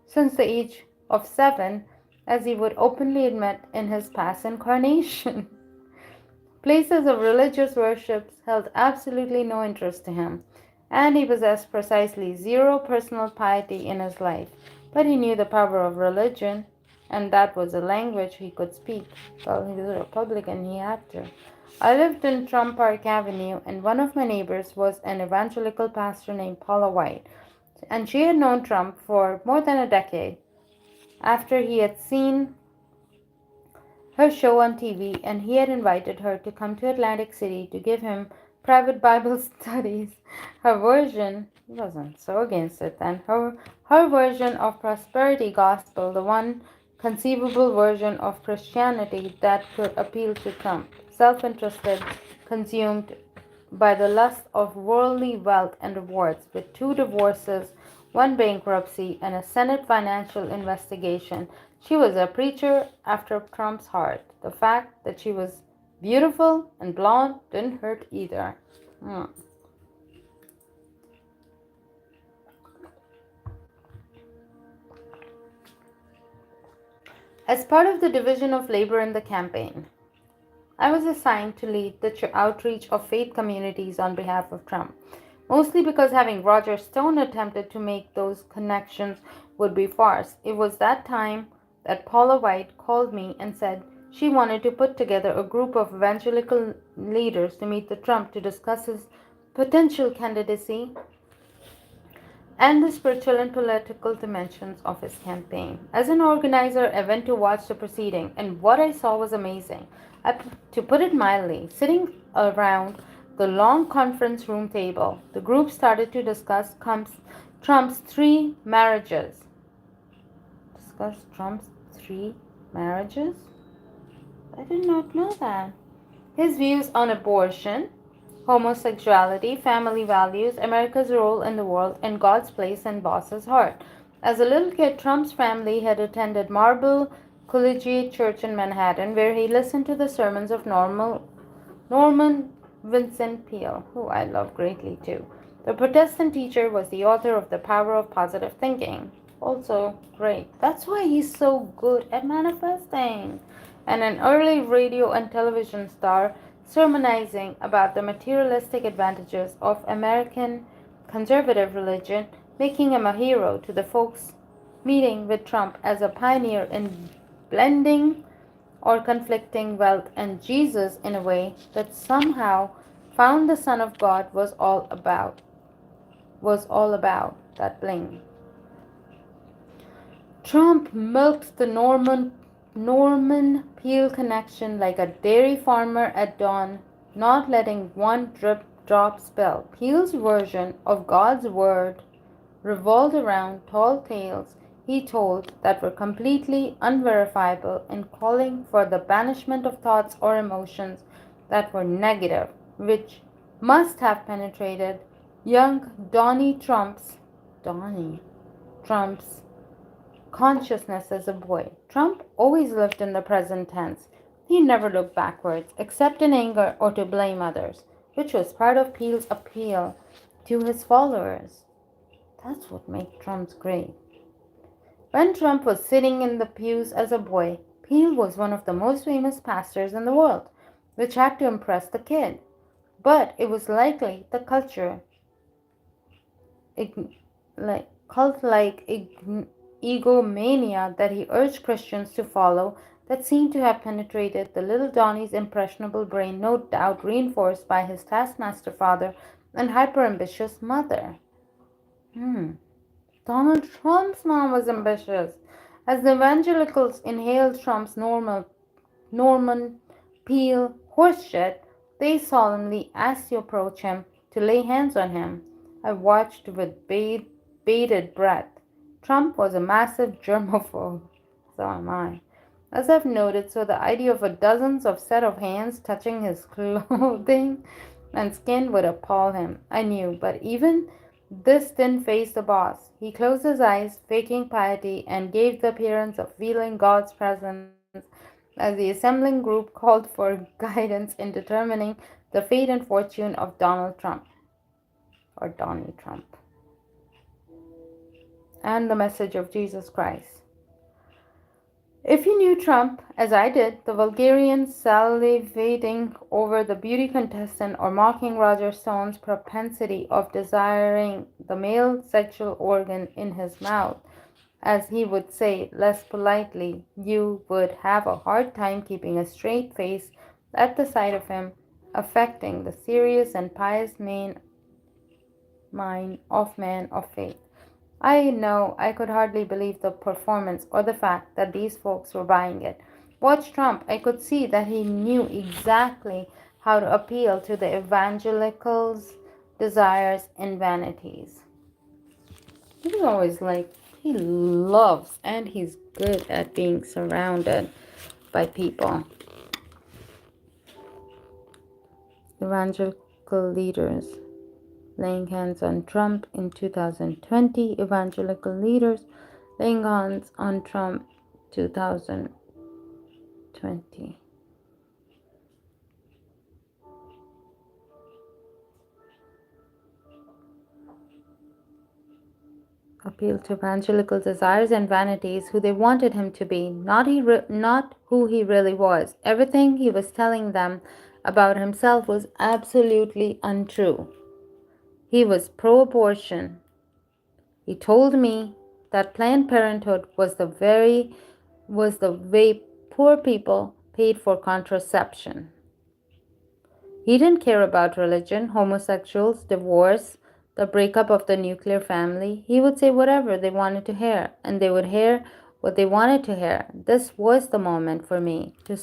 since the age of 7, as he would openly admit in his past incarnation. Places of religious worship held absolutely no interest to him, and he possessed precisely zero personal piety in his life. But he knew the power of religion, and that was a language he could speak. Well, he was a Republican, he had to. I lived in Trump Park Avenue, and one of my neighbors was an evangelical pastor named Paula White, and she had known Trump for more than a decade. After he had seen her show on TV, and he had invited her to come to Atlantic City to give him private Bible studies. Her version, he wasn't so against it then, her version of prosperity gospel, the one conceivable version of Christianity that could appeal to Trump, self-interested, consumed by the lust of worldly wealth and rewards, with 2 divorces, 1 bankruptcy, and a Senate financial investigation. She was a preacher after Trump's heart. The fact that she was beautiful and blonde didn't hurt either. Hmm. As part of the division of labor in the campaign, I was assigned to lead the outreach of faith communities on behalf of Trump, mostly because having Roger Stone attempted to make those connections would be farce. It was that time that Paula White called me and said she wanted to put together a group of evangelical leaders to meet the Trump to discuss his potential candidacy and the spiritual and political dimensions of his campaign. As an organizer, I went to watch the proceeding, and what I saw was amazing. To put it mildly, sitting around the long conference room table, the group started to discuss Trump's 3 marriages. Discuss Trump's 3 marriages? I did not know that. His views on abortion, homosexuality, family values, America's role in the world, and God's place in Boss's heart. As a little kid, Trump's family had attended Marble Collegiate Church in Manhattan, where he listened to the sermons of Norman Vincent Peale, who I love greatly too. The Protestant teacher was the author of The Power of Positive Thinking. Also great. That's why he's so good at manifesting. And an early radio and television star, sermonizing about the materialistic advantages of American conservative religion, making him a hero to the folks meeting with Trump as a pioneer in blending or conflicting wealth and Jesus in a way that somehow found the Son of God was all about that bling. Trump milked the Norman Peel connection like a dairy farmer at dawn, not letting one drop spill. Peel's version of God's word revolved around tall tales he told that were completely unverifiable and calling for the banishment of thoughts or emotions that were negative, which must have penetrated young Donnie Trump's consciousness as a boy. Trump always lived in the present tense. He never looked backwards, except in anger or to blame others, which was part of Peel's appeal to his followers. That's what made Trump great. When Trump was sitting in the pews as a boy, Peel was one of the most famous pastors in the world, which had to impress the kid. But it was likely the cult-like egomania that he urged Christians to follow that seemed to have penetrated the little Donnie's impressionable brain, no doubt reinforced by his taskmaster father and hyper-ambitious mother. Donald Trump's mom was ambitious. As the evangelicals inhaled Trump's Norman Peel horseshit, they solemnly asked to approach him to lay hands on him. I watched with bated breath. Trump was a massive germaphobe. So am I. As I've noted, so the idea of a dozens of set of hands touching his clothing and skin would appall him. I knew, but even this didn't faze the boss. He closed his eyes, faking piety, and gave the appearance of feeling God's presence as the assembling group called for guidance in determining the fate and fortune of Donald Trump, or Donnie Trump, and the message of Jesus Christ. If you knew Trump, as I did, the Bulgarian salivating over the beauty contestant or mocking Roger Stone's propensity of desiring the male sexual organ in his mouth, as he would say less politely, you would have a hard time keeping a straight face at the sight of him affecting the serious and pious mind of man of faith. I know I could hardly believe the performance or the fact that these folks were buying it. Watch Trump, I could see that he knew exactly how to appeal to the evangelicals' desires and vanities. He's always like, he loves and he's good at being surrounded by people. Evangelical leaders laying hands on Trump in 2020. Evangelical leaders laying hands on Trump 2020. Appeal to evangelical desires and vanities, who they wanted him to be, not who he really was. Everything he was telling them about himself was absolutely untrue. He was pro-abortion. He told me that Planned Parenthood was the way poor people paid for contraception. He didn't care about religion, homosexuals, divorce, the breakup of the nuclear family. He would say whatever they wanted to hear, and they would hear what they wanted to hear. This was the moment for me to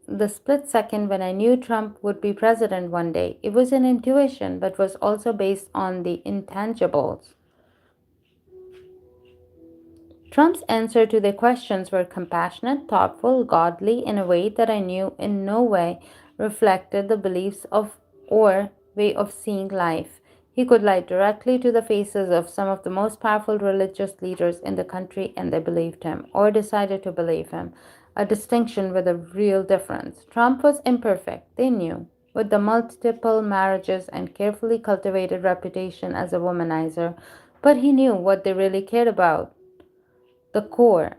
the split second when I knew Trump would be president one day. It was an intuition, but was also based on the intangibles. Trump's answer to their questions were compassionate, thoughtful, godly in a way that I knew in no way reflected the beliefs of or way of seeing life. He could lie directly to the faces of some of the most powerful religious leaders in the country and they believed him or decided to believe him. A distinction with a real difference. Trump was imperfect, they knew, with the multiple marriages and carefully cultivated reputation as a womanizer, but he knew what they really cared about. The core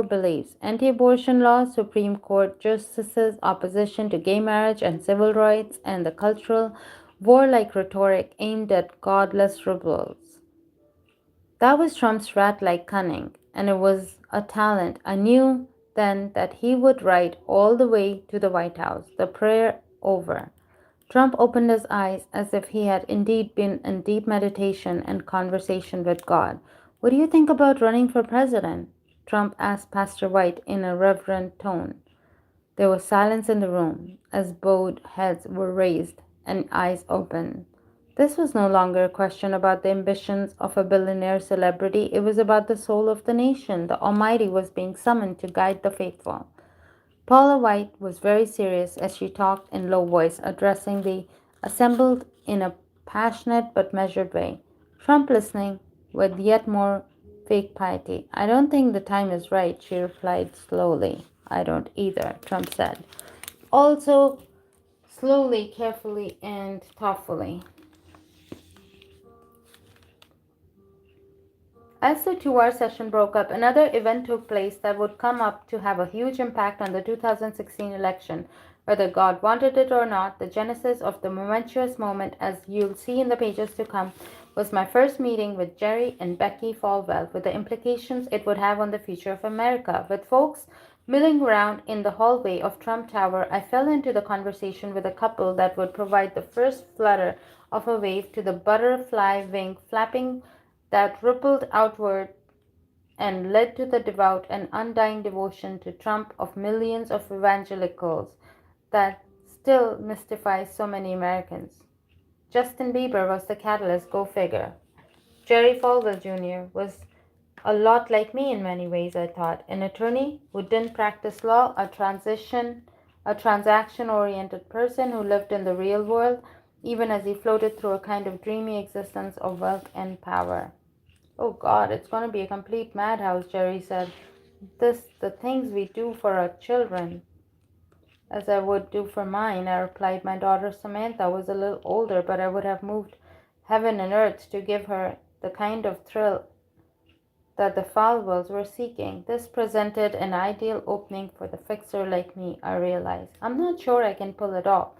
beliefs: anti-abortion laws, Supreme Court justices, opposition to gay marriage and civil rights, and the cultural, warlike rhetoric aimed at godless rebels. That was Trump's rat-like cunning, and it was a talent. I knew then that he would ride all the way to the White House. The prayer over, Trump opened his eyes as if he had indeed been in deep meditation and conversation with God. What do you think about running for president? Trump asked Pastor White in a reverent tone. There was silence in the room as bowed heads were raised and eyes open. This was no longer a question about the ambitions of a billionaire celebrity. It was about the soul of the nation. The Almighty was being summoned to guide the faithful. Paula White was very serious as she talked in low voice, addressing the assembled in a passionate but measured way. Trump listening with yet more fake piety. I don't think the time is right, she replied slowly. I don't either, Trump said. Also, slowly, carefully, and thoughtfully. As the 2 hour session broke up, another event took place that would come up to have a huge impact on the 2016 election. Whether God wanted it or not, the genesis of the momentous moment, as you'll see in the pages to come, was my first meeting with Jerry and Becky Falwell, with the implications it would have on the future of America. With folks milling around in the hallway of Trump Tower, I fell into the conversation with a couple that would provide the first flutter of a wave to the butterfly wing flapping that rippled outward and led to the devout and undying devotion to Trump of millions of evangelicals that still mystifies so many Americans. Justin Bieber was the catalyst, go figure. Jerry Falwell Jr. was a lot like me in many ways, I thought. An attorney who didn't practice law, a transaction oriented person who lived in the real world, even as he floated through a kind of dreamy existence of wealth and power. Oh God, it's going to be a complete madhouse, Jerry said. The things we do for our children, as I would do for mine, I replied. My daughter Samantha was a little older, but I would have moved heaven and earth to give her the kind of thrill that the Falwells were seeking. This presented an ideal opening for the fixer like me, I realized. I'm not sure I can pull it off,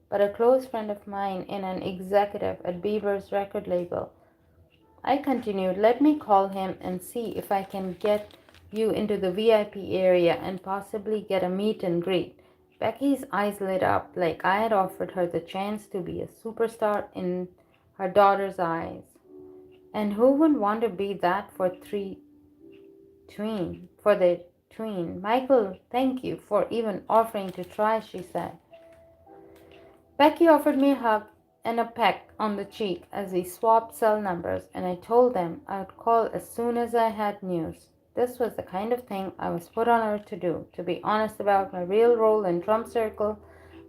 but a close friend of mine and an executive at Bieber's record label, I continued, let me call him and see if I can get you into the VIP area and possibly get a meet and greet. Becky's eyes lit up like I had offered her the chance to be a superstar in her daughter's eyes. And who wouldn't want to be that for the tween? Michael, thank you for even offering to try, she said. Becky offered me a hug and a peck on the cheek as we swapped cell numbers, and I told them I would call as soon as I had news. This was the kind of thing I was put on earth to do, to be honest about my real role in Trump Circle,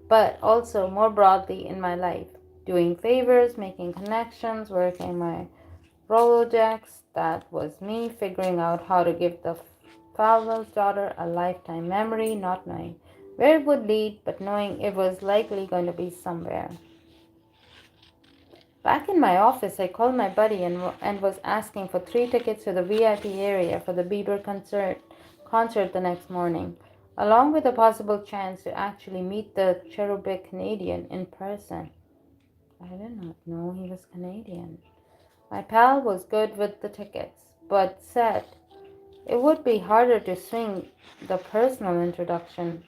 but also more broadly in my life. Doing favors, making connections, working my Rolodex. That was me figuring out how to give the Falwell's daughter a lifetime memory, not knowing where it would lead, but knowing it was likely going to be somewhere. Back in my office, I called my buddy and was asking for 3 tickets to the VIP area for the Bieber concert the next morning, along with a possible chance to actually meet the cherubic Canadian in person. I did not know he was Canadian. My pal was good with the tickets, but said it would be harder to swing the personal introduction.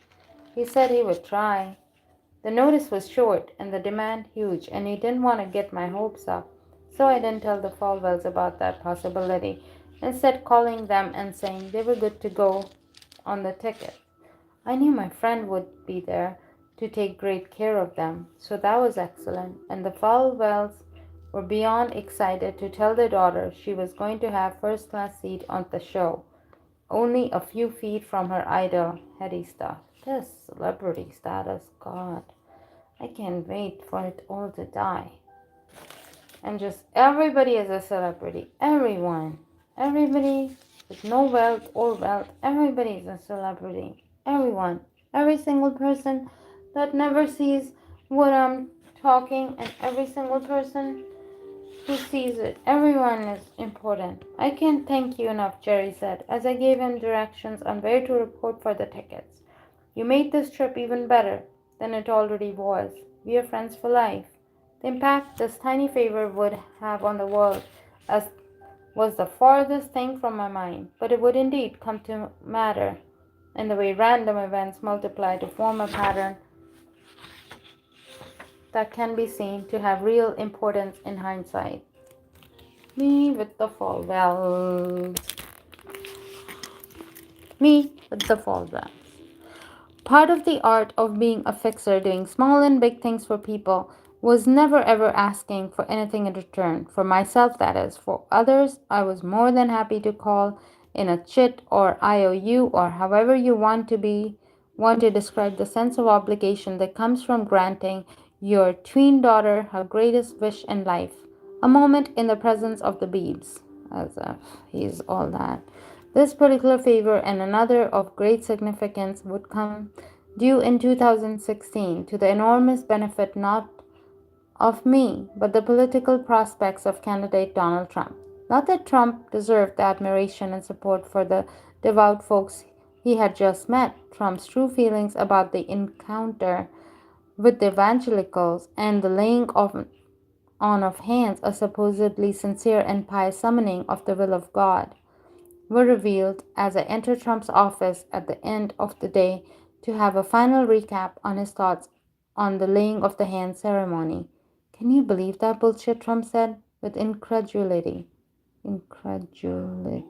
He said he would try. The notice was short and the demand huge, and he didn't want to get my hopes up, so I didn't tell the Falwells about that possibility, instead calling them and saying they were good to go on the ticket. I knew my friend would be there to take great care of them, so that was excellent, and the Falwells were beyond excited to tell their daughter she was going to have first-class seat on the show, only a few feet from her idol, heady stuff. This celebrity status, God, I can't wait for it all to die. And just everybody is a celebrity. Everybody with no wealth or wealth, everybody is a celebrity. Everyone. Every single person that never sees what I'm talking, and every single person who sees it. Everyone is important. I can't thank you enough, Jerry said, as I gave him directions on where to report for the tickets. You made this trip even better than it already was. We are friends for life. The impact this tiny favor would have on the world as was the farthest thing from my mind, but it would indeed come to matter in the way random events multiply to form a pattern that can be seen to have real importance in hindsight. Me with the fall bells. Me with the fall bells. Part of the art of being a fixer, doing small and big things for people, was never ever asking for anything in return. For myself, that is. For others, I was more than happy to call in a chit or IOU or however you want to describe the sense of obligation that comes from granting your tween daughter her greatest wish in life. A moment in the presence of the beads, as if he's all that. This particular favor and another of great significance would come due in 2016 to the enormous benefit not of me, but the political prospects of candidate Donald Trump. Not that Trump deserved the admiration and support for the devout folks he had just met. Trump's true feelings about the encounter with the evangelicals and the laying on of hands, a supposedly sincere and pious summoning of the will of God, were revealed as I entered Trump's office at the end of the day to have a final recap on his thoughts on the laying of the hand ceremony. Can you believe that bullshit? Trump said with incredulity. Incredulity.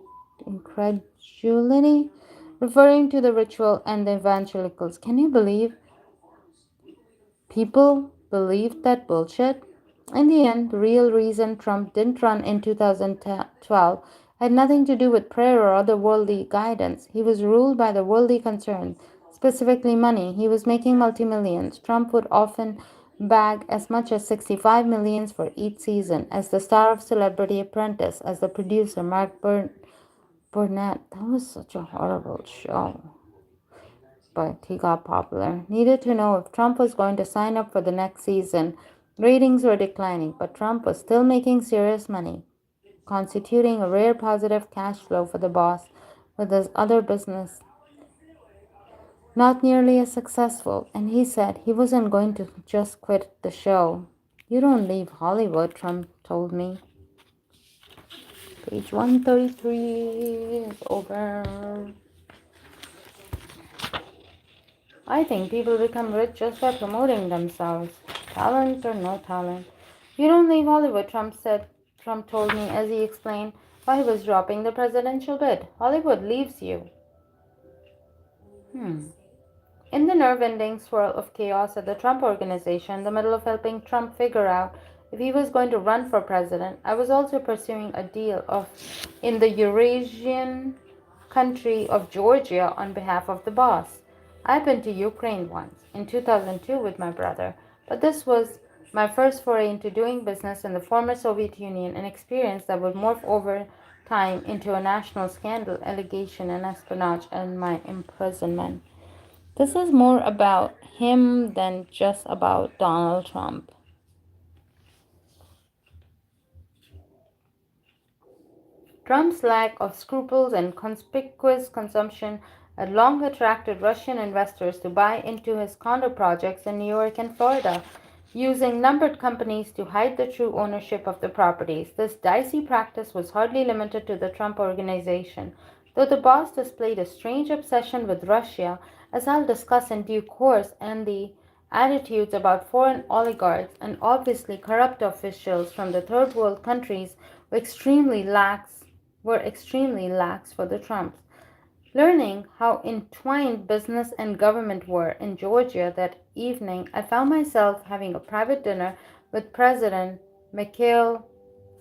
Incredulity? Referring to the ritual and the evangelicals. Can you believe people believed that bullshit? In the end, the real reason Trump didn't run in 2012 had nothing to do with prayer or other worldly guidance. He was ruled by the worldly concern, specifically money. He was making multi-millions. Trump would often bag as much as 65 millions for each season as the star of Celebrity Apprentice, as the producer Mark Burnett. That was such a horrible show, but he got popular. Needed to know if Trump was going to sign up for the next season. Ratings were declining, but Trump was still making serious money, constituting a rare positive cash flow for the boss, with his other business not nearly as successful. And he said he wasn't going to just quit the show. You don't leave Hollywood, Trump told me. Page 133 is over. I think people become rich just by promoting themselves, talent or no talent. You don't leave Hollywood, Trump told me as he explained why he was dropping the presidential bid. Hollywood leaves you. Hmm. In the nerve-ending swirl of chaos at the Trump Organization, in the middle of helping Trump figure out if he was going to run for president, I was also pursuing a deal in the Eurasian country of Georgia on behalf of the boss. I've been to Ukraine once, in 2002 with my brother, but this was my first foray into doing business in the former Soviet Union, an experience that would morph over time into a national scandal, allegation, and espionage, and my imprisonment. This is more about him than just about Donald Trump. Trump's lack of scruples and conspicuous consumption had long attracted Russian investors to buy into his condo projects in New York and Florida, using numbered companies to hide the true ownership of the properties. This dicey practice was hardly limited to the Trump Organization, though the boss displayed a strange obsession with Russia, as I'll discuss in due course, and the attitudes about foreign oligarchs and obviously corrupt officials from the third world countries were extremely lax for the Trumps. Learning how entwined business and government were in Georgia that evening, I found myself having a private dinner with President Mikhail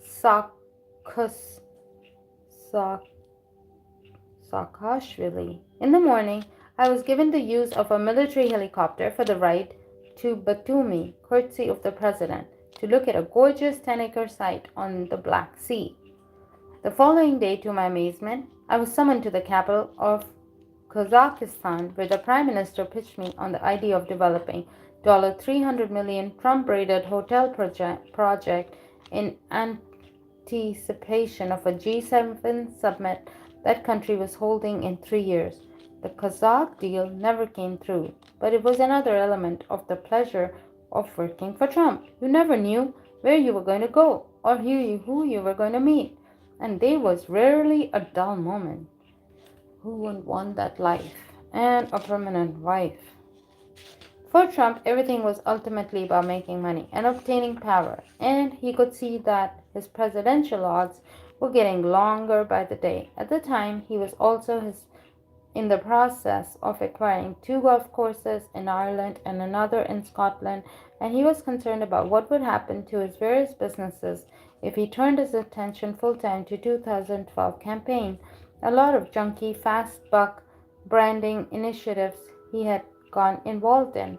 Saakashvili. In the morning, I was given the use of a military helicopter for the ride to Batumi, courtesy of the president, to look at a gorgeous 10-acre site on the Black Sea. The following day, to my amazement, I was summoned to the capital of Kazakhstan, where the Prime Minister pitched me on the idea of developing $300 Trump-rated hotel project in anticipation of a G7 summit that country was holding in 3 years. The Kazakh deal never came through, but it was another element of the pleasure of working for Trump. You never knew where you were going to go or who you were going to meet, and there was rarely a dull moment. Who wouldn't want that life? And a permanent wife. For Trump, everything was ultimately about making money and obtaining power, and he could see that his presidential odds were getting longer by the day. At the time, he was also in the process of acquiring two golf courses in Ireland and another in Scotland, and he was concerned about what would happen to his various businesses if he turned his attention full time to 2012 campaign. A lot of junky, fast buck branding initiatives he had gone involved in.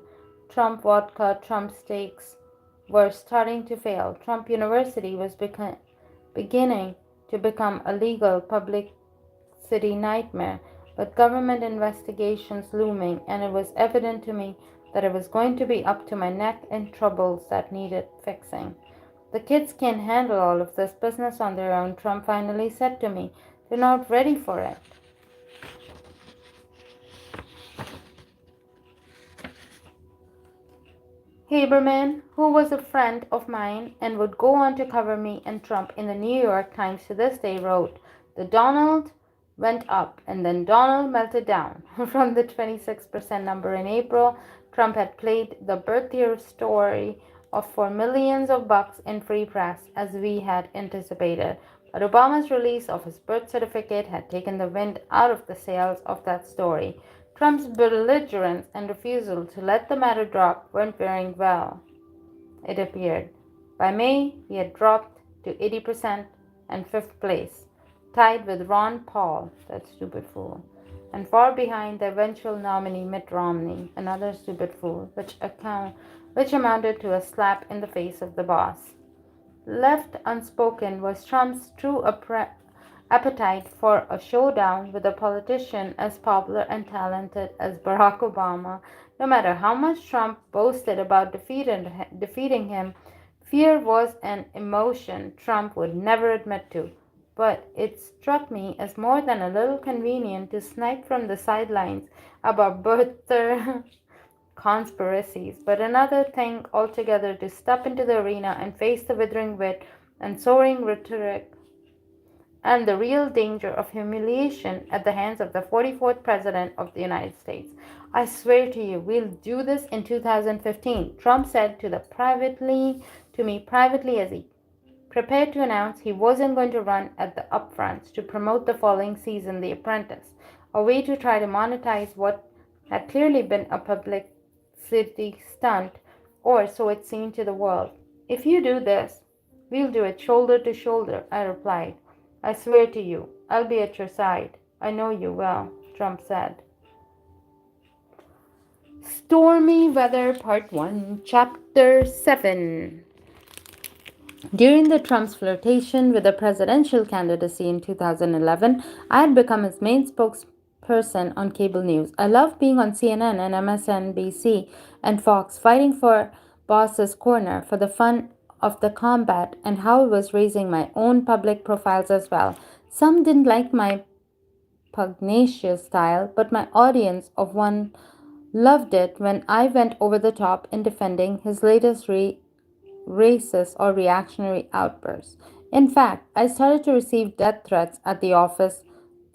Trump vodka, Trump steaks were starting to fail. Trump University was beginning to become a legal public city nightmare, but government investigations looming, and it was evident to me that it was going to be up to my neck in troubles that needed fixing. The kids can't handle all of this business on their own, Trump finally said to me. They're not ready for it. Haberman, who was a friend of mine and would go on to cover me and Trump in the New York Times to this day, wrote, "The Donald went up and then Donald melted down." From the 26% number in April, Trump had played the birthier story of for millions of bucks in free press as we had anticipated. But Obama's release of his birth certificate had taken the wind out of the sails of that story. Trump's belligerence and refusal to let the matter drop weren't faring well, it appeared. By May, he had dropped to 80% and fifth place, tied with Ron Paul, that stupid fool, and far behind the eventual nominee Mitt Romney, another stupid fool, which amounted to a slap in the face of the boss. Left unspoken was Trump's true appetite for a showdown with a politician as popular and talented as Barack Obama. No matter how much Trump boasted about defeating him, fear was an emotion Trump would never admit to. But it struck me as more than a little convenient to snipe from the sidelines about birther conspiracies, but another thing altogether to step into the arena and face the withering wit and soaring rhetoric and the real danger of humiliation at the hands of the 44th President of the United States. "I swear to you, we'll do this in 2015, Trump said to me privately as he prepared to announce he wasn't going to run at the upfronts to promote the following season, The Apprentice, a way to try to monetize what had clearly been a publicity stunt, or so it seemed to the world. If you do this, we'll do it shoulder to shoulder," I replied. "I swear to you, I'll be at your side. I know you will," Trump said. Stormy Weather Part 1, Chapter 7. During the Trump's flirtation with the presidential candidacy in 2011, I had become his main spokesperson on cable news. I loved being on CNN and MSNBC and Fox, fighting for boss's corner for the fun of the combat and how I was raising my own public profiles as well. Some didn't like my pugnacious style, but my audience of one loved it when I went over the top in defending his latest racist or reactionary outbursts. In fact, I started to receive death threats at the office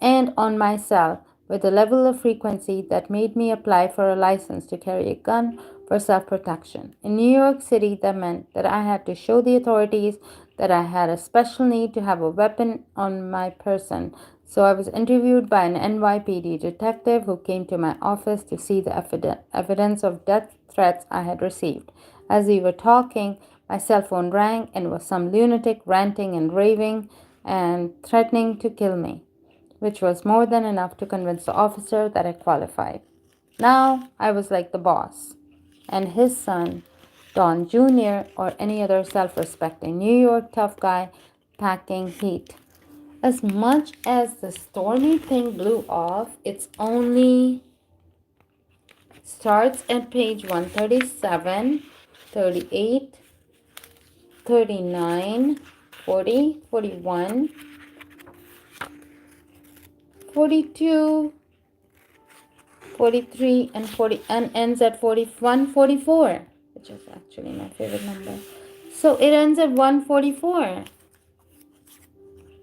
and on my cell with a level of frequency that made me apply for a license to carry a gun for self-protection. In New York City, that meant that I had to show the authorities that I had a special need to have a weapon on my person. So I was interviewed by an NYPD detective who came to my office to see the evidence of death threats I had received. As we were talking, my cell phone rang and was some lunatic ranting and raving and threatening to kill me, which was more than enough to convince the officer that I qualified. Now I was like the boss and his son, Don Jr., or any other self-respecting New York tough guy packing heat. As much as the stormy thing blew off, it's only starts at page 137, 38, 39, 40, 41, 42, 43, and 40, and ends at 41, 44, which is actually my favorite number. So it ends at 144.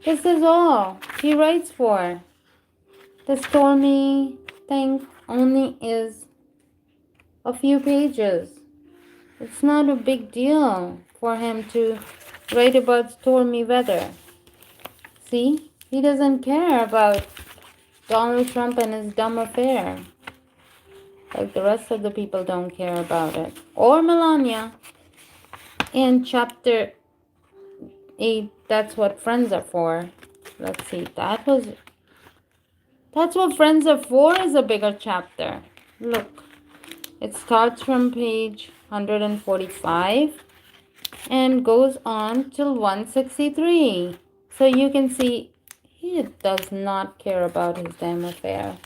This is all he writes for. The stormy thing only is a few pages. It's not a big deal for him to write about stormy weather. See, he doesn't care about Donald Trump and his dumb affair, like the rest of the people don't care about it. Or Melania. In chapter 8, that's what friends are for. Let's see, that's what friends are for is a bigger chapter. Look, it starts from page 145 and goes on till 163. So you can see he does not care about his damn affair.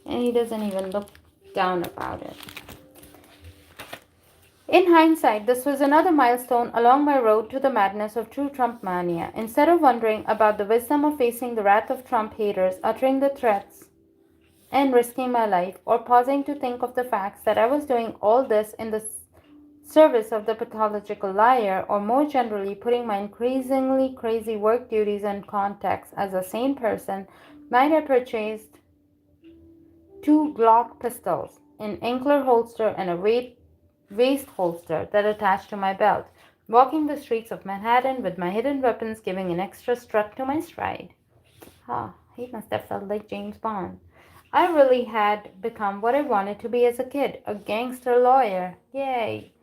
And he doesn't even look down about it. In hindsight, this was another milestone along my road to the madness of true Trump mania. Instead of wondering about the wisdom of facing the wrath of Trump haters, uttering the threats, and risking my life, or pausing to think of the facts that I was doing all this in the service of the pathological liar, or more generally, putting my increasingly crazy work duties in context as a sane person, might have purchased 2 Glock pistols, an Inkler holster, and a waist holster that attached to my belt, walking the streets of Manhattan with my hidden weapons giving an extra strut to my stride. He must have felt like James Bond. I really had become what I wanted to be as a kid, a gangster lawyer. Yay!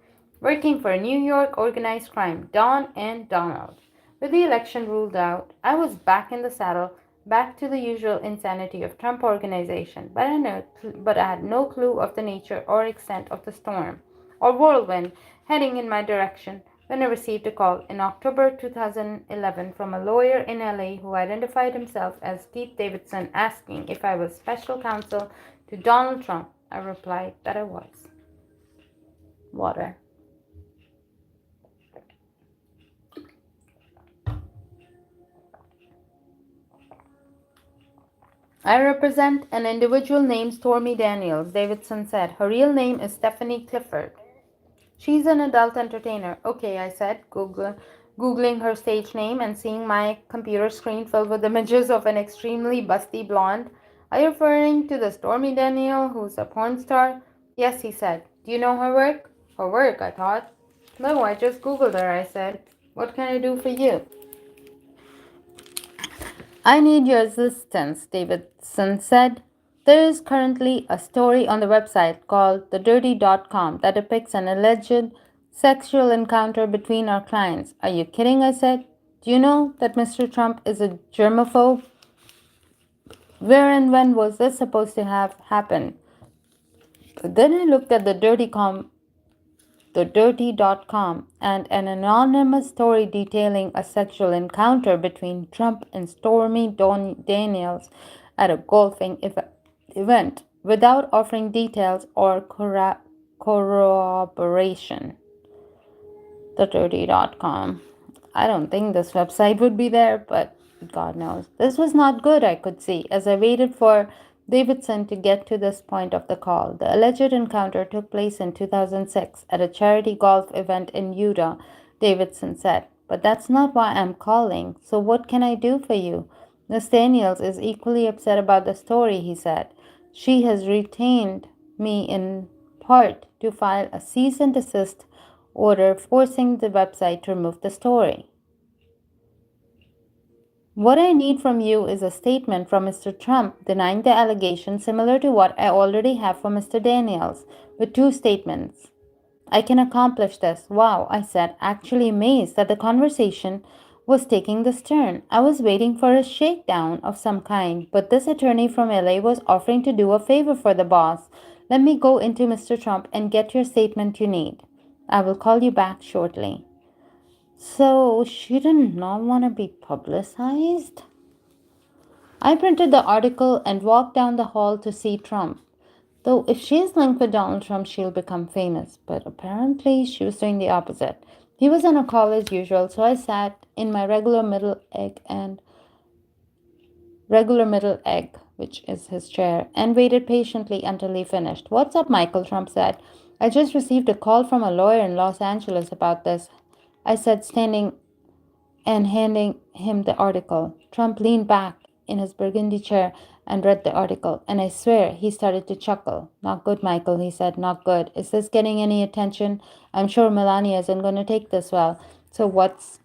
Working for New York organized crime, Don and Donald. With the election ruled out, I was back in the saddle, back to the usual insanity of Trump organization, but I had no clue of the nature or extent of the storm or whirlwind heading in my direction when I received a call in October 2011 from a lawyer in LA who identified himself as Keith Davidson, asking if I was special counsel to Donald Trump. I replied that I was. Water. I represent an individual named Stormy Daniels, Davidson said. Her real name is Stephanie Clifford. She's an adult entertainer. Okay, I said, Googling her stage name and seeing my computer screen filled with images of an extremely busty blonde. Are you referring to the Stormy Daniel who's a porn star? Yes, he said. Do you know her work? Her work, I thought. No, I just Googled her, I said. What can I do for you? I need your assistance, Davidson said. There is currently a story on the website called thedirty.com that depicts an alleged sexual encounter between our clients. Are you kidding? I said. Do you know that Mr. Trump is a germaphobe? Where and when was this supposed to have happened? But then I looked at thedirty.com and an anonymous story detailing a sexual encounter between Trump and Stormy Daniels at a golfing event without offering details or corroboration. Thedirty.com. I don't think this website would be there, but God knows. This was not good, I could see, as I waited for Davidson to get to this point of the call. The alleged encounter took place in 2006 at a charity golf event in Utah, Davidson said. But that's not why I'm calling. So what can I do for you? Miss Daniels is equally upset about the story, he said. She has retained me in part to file a cease and desist order forcing the website to remove the story. What I need from you is a statement from Mr. Trump denying the allegation, similar to what I already have for Mr. Daniels, with 2 statements. I can accomplish this. Wow, I said, actually amazed that the conversation was taking this turn. I was waiting for a shakedown of some kind, but this attorney from LA was offering to do a favor for the boss. Let me go into Mr. Trump and get your statement you need. I will call you back shortly. So she did not want to be publicized? I printed the article and walked down the hall to see Trump. Though if she is linked with Donald Trump, she'll become famous. But apparently she was doing the opposite. He was on a call as usual, so I sat in my regular middle egg, which is his chair, and waited patiently until he finished. What's up, Michael? Trump said. I just received a call from a lawyer in Los Angeles about this, I said, standing and handing him the article. Trump leaned back in his burgundy chair and read the article, and I swear he started to chuckle. Not good, Michael, he said. Not good. Is this getting any attention? I'm sure Melania isn't going to take this well. So what's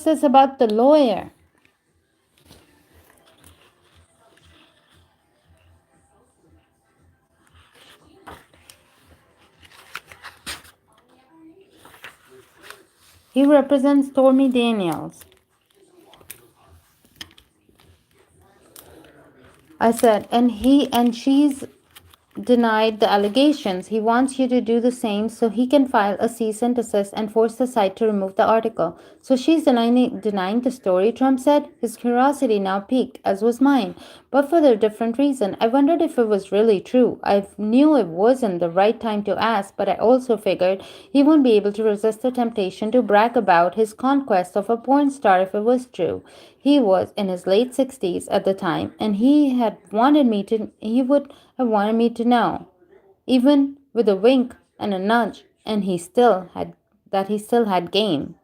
this about the lawyer? He represents Stormy Daniels. I said, and she's denied the allegations. He wants you to do the same so he can file a cease and desist and force the site to remove the article. So she's denying the story, Trump said. His curiosity now piqued, as was mine, but for a different reason. I wondered if it was really true. I knew it wasn't the right time to ask, but I also figured he wouldn't be able to resist the temptation to brag about his conquest of a porn star if it was true. He was in his late 60s at the time, and he would have wanted me to know, even with a wink and a nudge, and he still had game.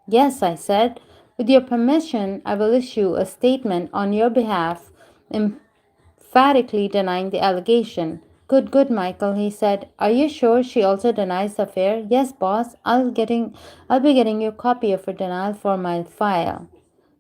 Yes, I said. With your permission, I will issue a statement on your behalf, emphatically denying the allegation. Good, good, Michael, he said. Are you sure she also denies the affair? Yes, boss. I'll be getting you a copy of her denial for my file.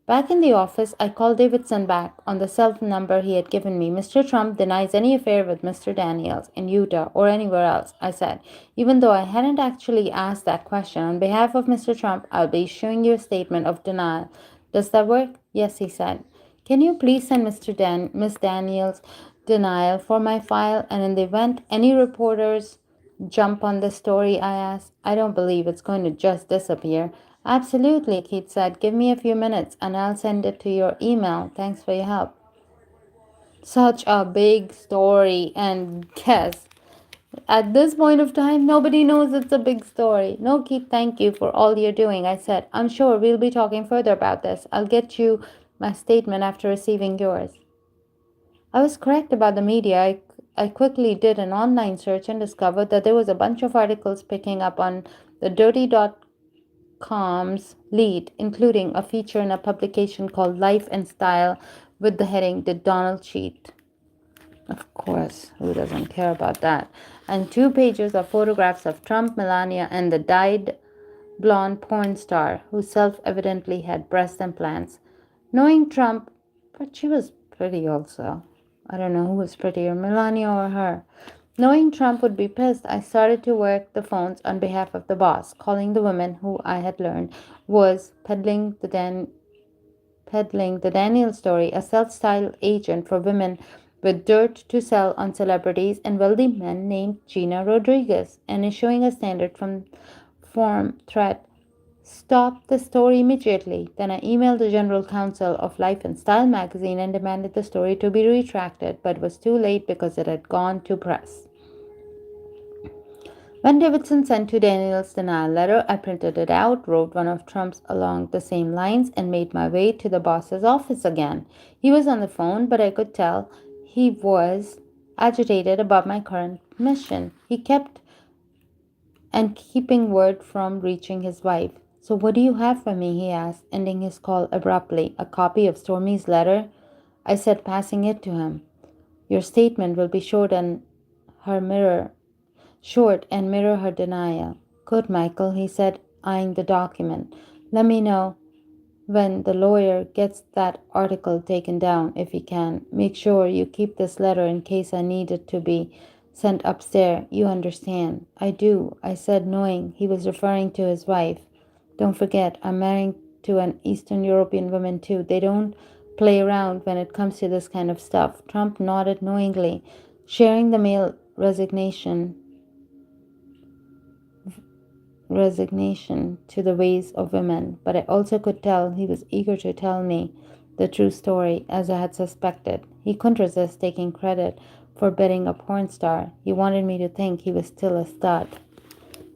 Back in the office, I called Davidson back on the cell number he had given me. Mr. Trump denies any affair with Mr. Daniels in Utah or anywhere else, I said, even though I hadn't actually asked that question. On behalf of Mr. Trump, I'll be issuing you a statement of denial. Does that work? Yes, he said. Can you please send Miss Daniels' denial for my file? And in the event any reporters jump on the story, I asked. I don't believe it's going to just disappear. Absolutely, Keith said. Give me a few minutes and I'll send it to your email. Thanks for your help. Such a big story, and guess, at this point of time, nobody knows it's a big story. No, Keith, thank you for all you're doing, I said. I'm sure we'll be talking further about this. I'll get you my statement after receiving yours. I was correct about the media. I quickly did an online search and discovered that there was a bunch of articles picking up on the dirty.com's lead, including a feature in a publication called Life and Style with the heading Did Donald Cheat? Of course, who doesn't care about that? And 2 pages of photographs of Trump, Melania, and the dyed blonde porn star who self-evidently had breast implants. Knowing Trump, but she was pretty also. I don't know who was prettier, Melania or her. Knowing Trump would be pissed, I started to work the phones on behalf of the boss, calling the woman who I had learned was peddling the Daniel story, a self-styled agent for women with dirt to sell on celebrities and wealthy men named Gina Rodriguez, and issuing a standard from form threat. Stop the story immediately. Then I emailed the general counsel of Life and Style magazine and demanded the story to be retracted, but it was too late because it had gone to press. When Davidson sent to Daniel's denial letter, I printed it out, wrote one of Trump's along the same lines, and made my way to the boss's office again. He was on the phone, but I could tell he was agitated about my current mission. He kept keeping word from reaching his wife. So what do you have for me? He asked, ending his call abruptly. A copy of Stormy's letter? I said, passing it to him. Your statement will be short and mirror her denial. Good, Michael, he said, eyeing the document. Let me know when the lawyer gets that article taken down, if he can. Make sure you keep this letter in case I need it to be sent upstairs. You understand? I do, I said, knowing he was referring to his wife. Don't forget, I'm married to an Eastern European woman too. They don't play around when it comes to this kind of stuff. Trump nodded knowingly, sharing the male resignation to the ways of women, but I also could tell he was eager to tell me the true story, as I had suspected. He couldn't resist taking credit for betting a porn star. He wanted me to think he was still a stud.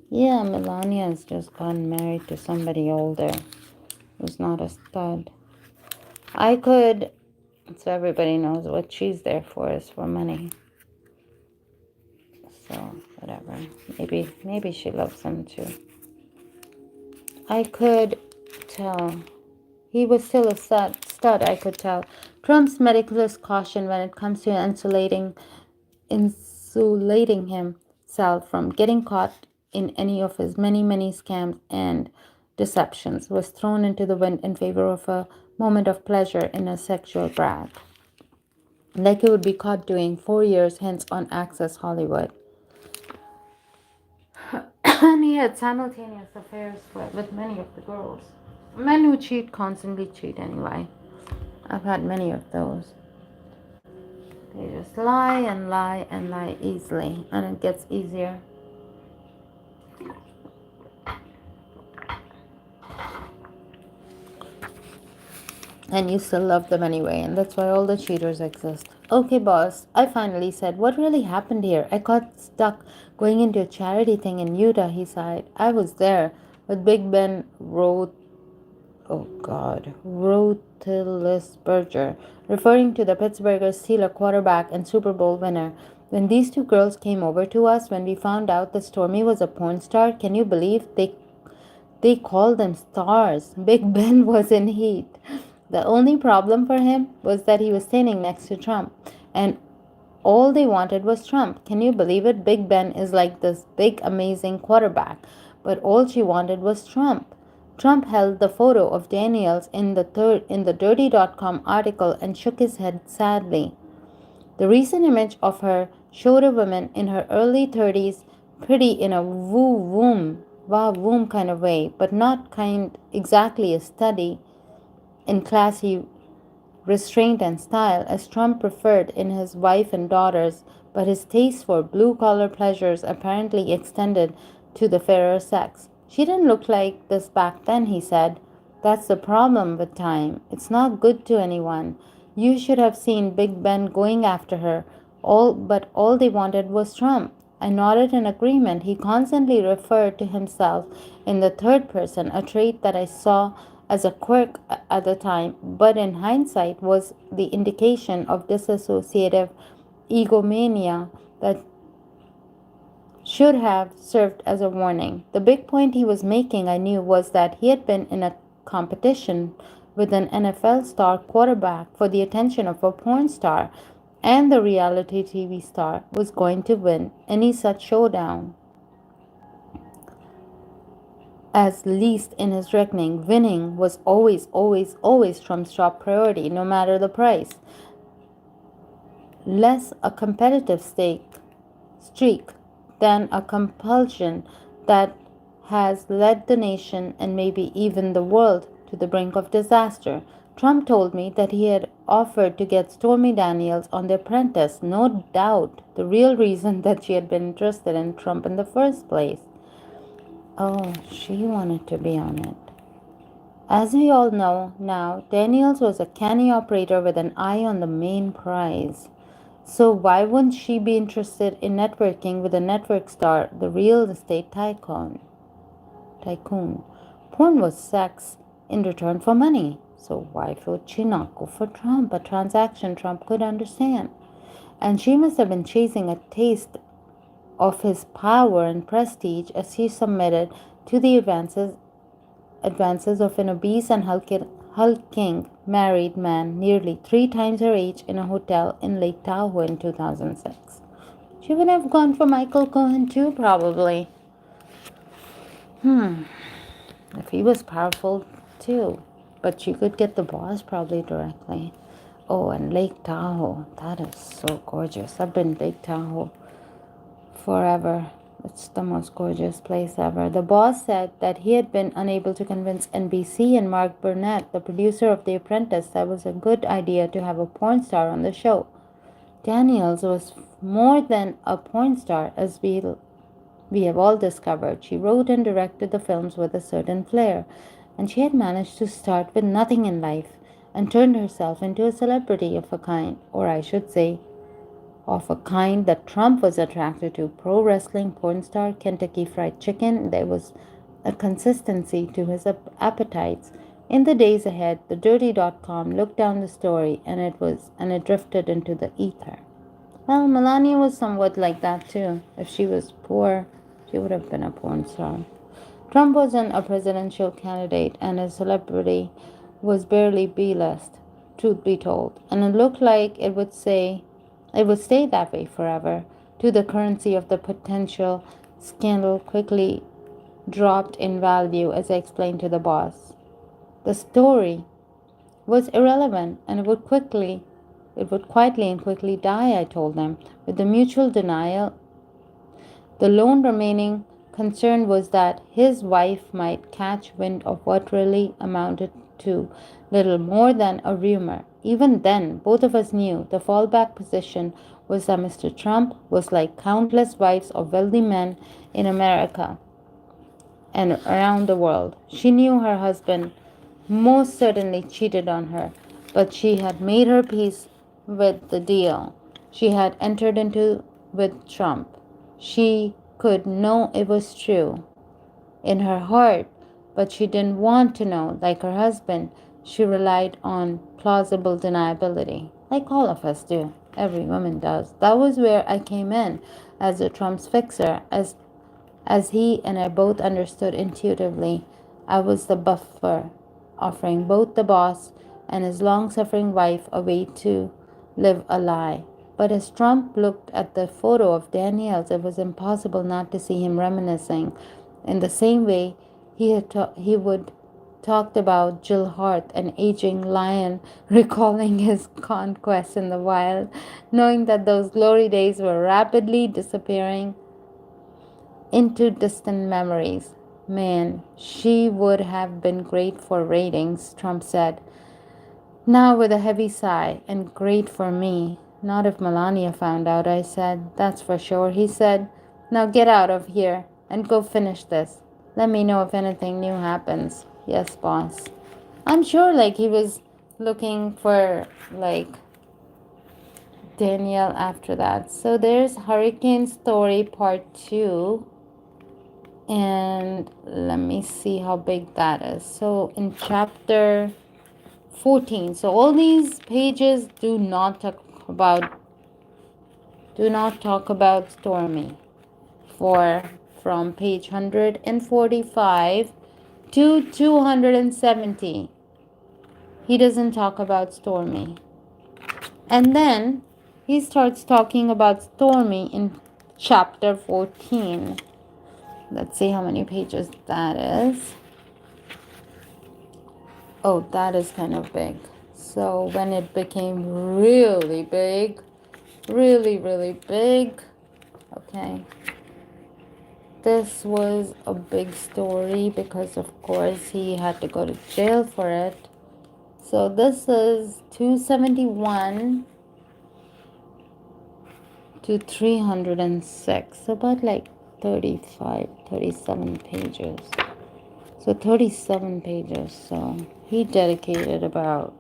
Yeah, Melania has just gotten married to somebody older who's not a stud. So everybody knows what she's there for is for money. So, whatever. Maybe she loves him too. I could tell. He was still a stud, I could tell. Trump's meticulous caution when it comes to insulating himself from getting caught in any of his many, many scams and deceptions was thrown into the wind in favor of a moment of pleasure in a sexual brag, like he would be caught doing 4 years hence on Access Hollywood. And he had simultaneous affairs with many of the girls. Men who cheat constantly cheat anyway. I've had many of those. They just lie and lie and lie easily, and it gets easier. And you still love them anyway, and that's why all the cheaters exist. Okay, boss, I finally said, what really happened here? I got stuck going into a charity thing in Utah, he sighed. I was there, but Big Ben wrote, oh God, Roethlisberger, referring to the Pittsburgh Steelers quarterback and Super Bowl winner. When these two girls came over to us, when we found out that Stormy was a porn star, can you believe they called them stars? Big Ben was in heat. The only problem for him was that he was standing next to Trump, and all they wanted was Trump. Can you believe it? Big Ben is like this big, amazing quarterback, but all she wanted was Trump. Trump held the photo of Daniels in the Dirty.com article and shook his head sadly. The recent image of her showed a woman in her early 30s, pretty in a woo-woom kind of way, but not kind exactly a study in classy restraint and style as Trump preferred in his wife and daughters, but his taste for blue-collar pleasures apparently extended to the fairer sex. She didn't look like this back then, he said. That's the problem with time. It's not good to anyone. You should have seen Big Ben going after her. All they wanted was Trump. I nodded in agreement. He constantly referred to himself in the third person, a trait that I saw as a quirk at the time, but in hindsight was the indication of dissociative egomania that should have served as a warning. The big point he was making, I knew, was that he had been in a competition with an NFL star quarterback for the attention of a porn star, and the reality TV star was going to win any such showdown. As least in his reckoning, winning was always, always, always Trump's top priority, no matter the price. Less a competitive streak than a compulsion that has led the nation and maybe even the world to the brink of disaster. Trump told me that he had offered to get Stormy Daniels on The Apprentice, no doubt the real reason that she had been interested in Trump in the first place. Oh, she wanted to be on it. As we all know now, Daniels was a canny operator with an eye on the main prize. So why wouldn't she be interested in networking with a network star, the real estate tycoon? Porn was sex in return for money. So why would she not go for Trump, a transaction Trump could understand? And she must have been chasing a taste of his power and prestige as he submitted to the advances of an obese and hulking married man nearly 3 times her age in a hotel in Lake Tahoe in 2006. She would have gone for Michael Cohen too, probably. If he was powerful too. But she could get the boss probably directly. Oh, and Lake Tahoe. That is so gorgeous. I've been to Lake Tahoe forever. It's the most gorgeous place ever. The boss said that he had been unable to convince NBC and Mark Burnett, the producer of The Apprentice, that it was a good idea to have a porn star on the show. Daniels was more than a porn star, as we have all discovered. She wrote and directed the films with a certain flair, and she had managed to start with nothing in life and turned herself into a celebrity of a kind, or I should say, of a kind that Trump was attracted to. Pro wrestling, porn star, Kentucky Fried Chicken. There was a consistency to his appetites. In the days ahead, the Dirty.com looked down the story, and it drifted into the ether. Well, Melania was somewhat like that too. If she was poor, she would have been a porn star. Trump wasn't a presidential candidate, and his celebrity was barely B-list. truth be told, and it looked like it would stay that way forever. To the currency of the potential scandal quickly dropped in value, as I explained to the boss. The story was irrelevant, and it would quietly and quickly die, I told them. With the mutual denial, the lone remaining concern was that his wife might catch wind of what really amounted to little more than a rumor. Even then, both of us knew the fallback position was that Mr. Trump was like countless wives of wealthy men in America and around the world. She knew her husband most certainly cheated on her, but she had made her peace with the deal she had entered into with Trump. She could know it was true in her heart, but she didn't want to know. Like her husband, she relied on plausible deniability, like all of us do. Every woman does. That was where I came in as a Trump's fixer, as he and I both understood intuitively. I was the buffer, offering both the boss and his long suffering wife a way to live a lie. But as Trump looked at the photo of Daniels, it was impossible not to see him reminiscing. In the same way, he would talked about Jill Hart, an aging lion, recalling his conquests in the wild, knowing that those glory days were rapidly disappearing into distant memories. Man, she would have been great for ratings, Trump said, now with a heavy sigh, and great for me. Not if Melania found out, I said. That's for sure. He said, now get out of here and go finish this. Let me know if anything new happens. Yes, boss. I'm sure like he was looking for like Danielle after that. So there's Hurricane Story Part 2. And let me see how big that is. So in chapter 14. So all these pages do not talk about Stormy. For from page 145 to 270. He doesn't talk about Stormy. And then he starts talking about Stormy in chapter 14. Let's see how many pages that is. Oh, that is kind of big. So when it became really big, really big, okay, this was a big story because of course he had to go to jail for it. So this is 271 to 306, so about like 37 pages. So 37 pages. So he dedicated about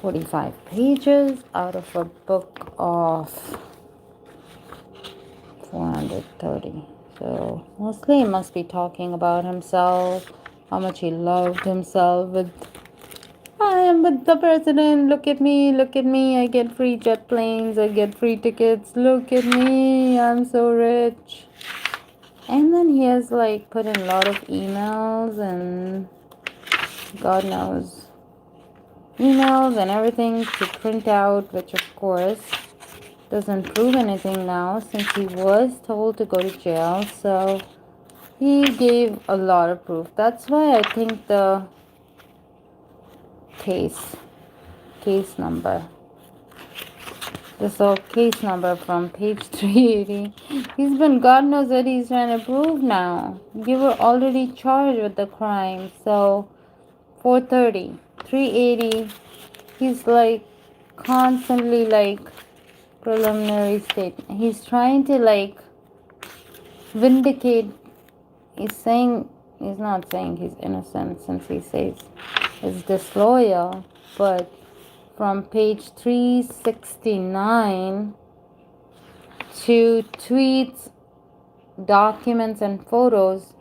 45 pages out of a book of 430. So mostly he must be talking about himself, how much he loved himself with, I am with the president, look at me, I get free jet planes, I get free tickets, look at me, I'm so rich. And then he has like put in a lot of emails and God knows emails and everything to print out, which of course doesn't prove anything now since he was told to go to jail. So he gave a lot of proof. That's why I think the case number, this whole case number from page 380, he's been, God knows what he's trying to prove now. You were already charged with the crime. So 430, 380, he's like constantly like preliminary statement. He's trying to like vindicate. He's not saying he's innocent since he says it's disloyal, but from page 369 to tweets, documents, and photos,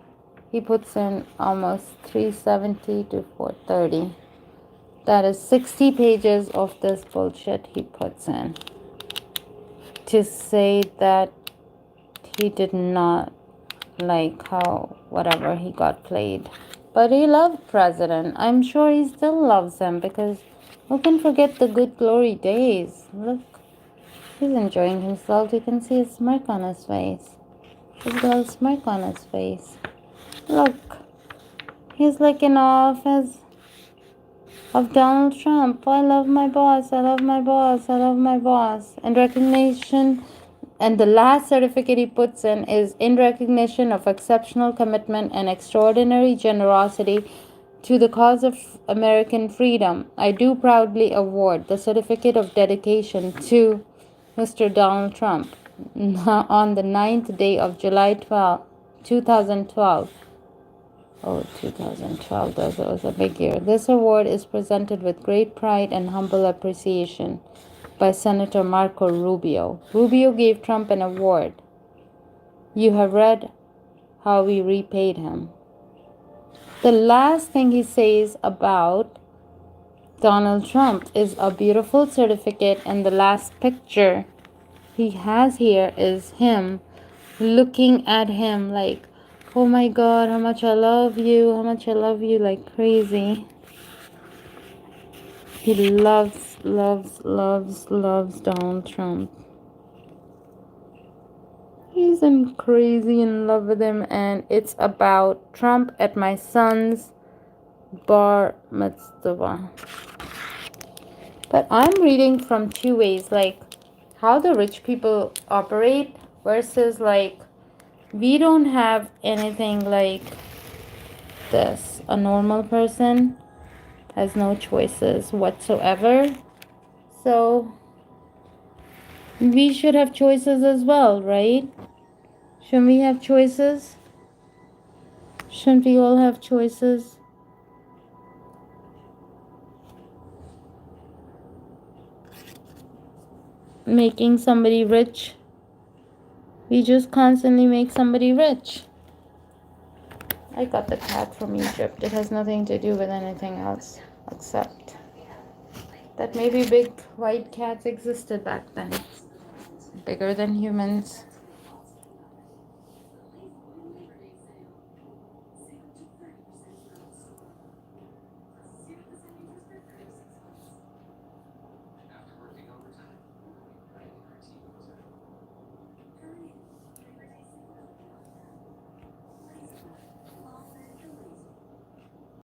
he puts in almost 370 to 430. That is 60 pages of this bullshit he puts in to say that he did not like how whatever he got played. But he loved president. I'm sure he still loves him because Who can forget the good glory days? Look, he's enjoying himself. You can see a smirk on his face. His little smirk on his face. Look, he's like in office of Donald Trump. I love my boss. I love my boss. I love my boss. In recognition, and the last certificate he puts in is in recognition of exceptional commitment and extraordinary generosity to the cause of American freedom. I do proudly award the certificate of dedication to Mr. Donald Trump on the 9th day of July 2012. Oh, 2012, that was a big year. This award is presented with great pride and humble appreciation by Senator Marco Rubio. Rubio gave Trump an award. You have read how we repaid him. The last thing he says about Donald Trump is a beautiful certificate, and the last picture he has here is him looking at him like, oh my God, how much I love you, like crazy. He loves Donald Trump. He's crazy in love with him, and it's about Trump at my son's bar mitzvah. But I'm reading from two ways, like how the rich people operate versus like we don't have anything like this. A normal person has no choices whatsoever. So we should have choices as well, right? Shouldn't we have choices? Shouldn't we all have choices? Making somebody rich. We just constantly make somebody rich. I got the cat from Egypt. It has nothing to do with anything else except that maybe big white cats existed back then. Bigger than humans.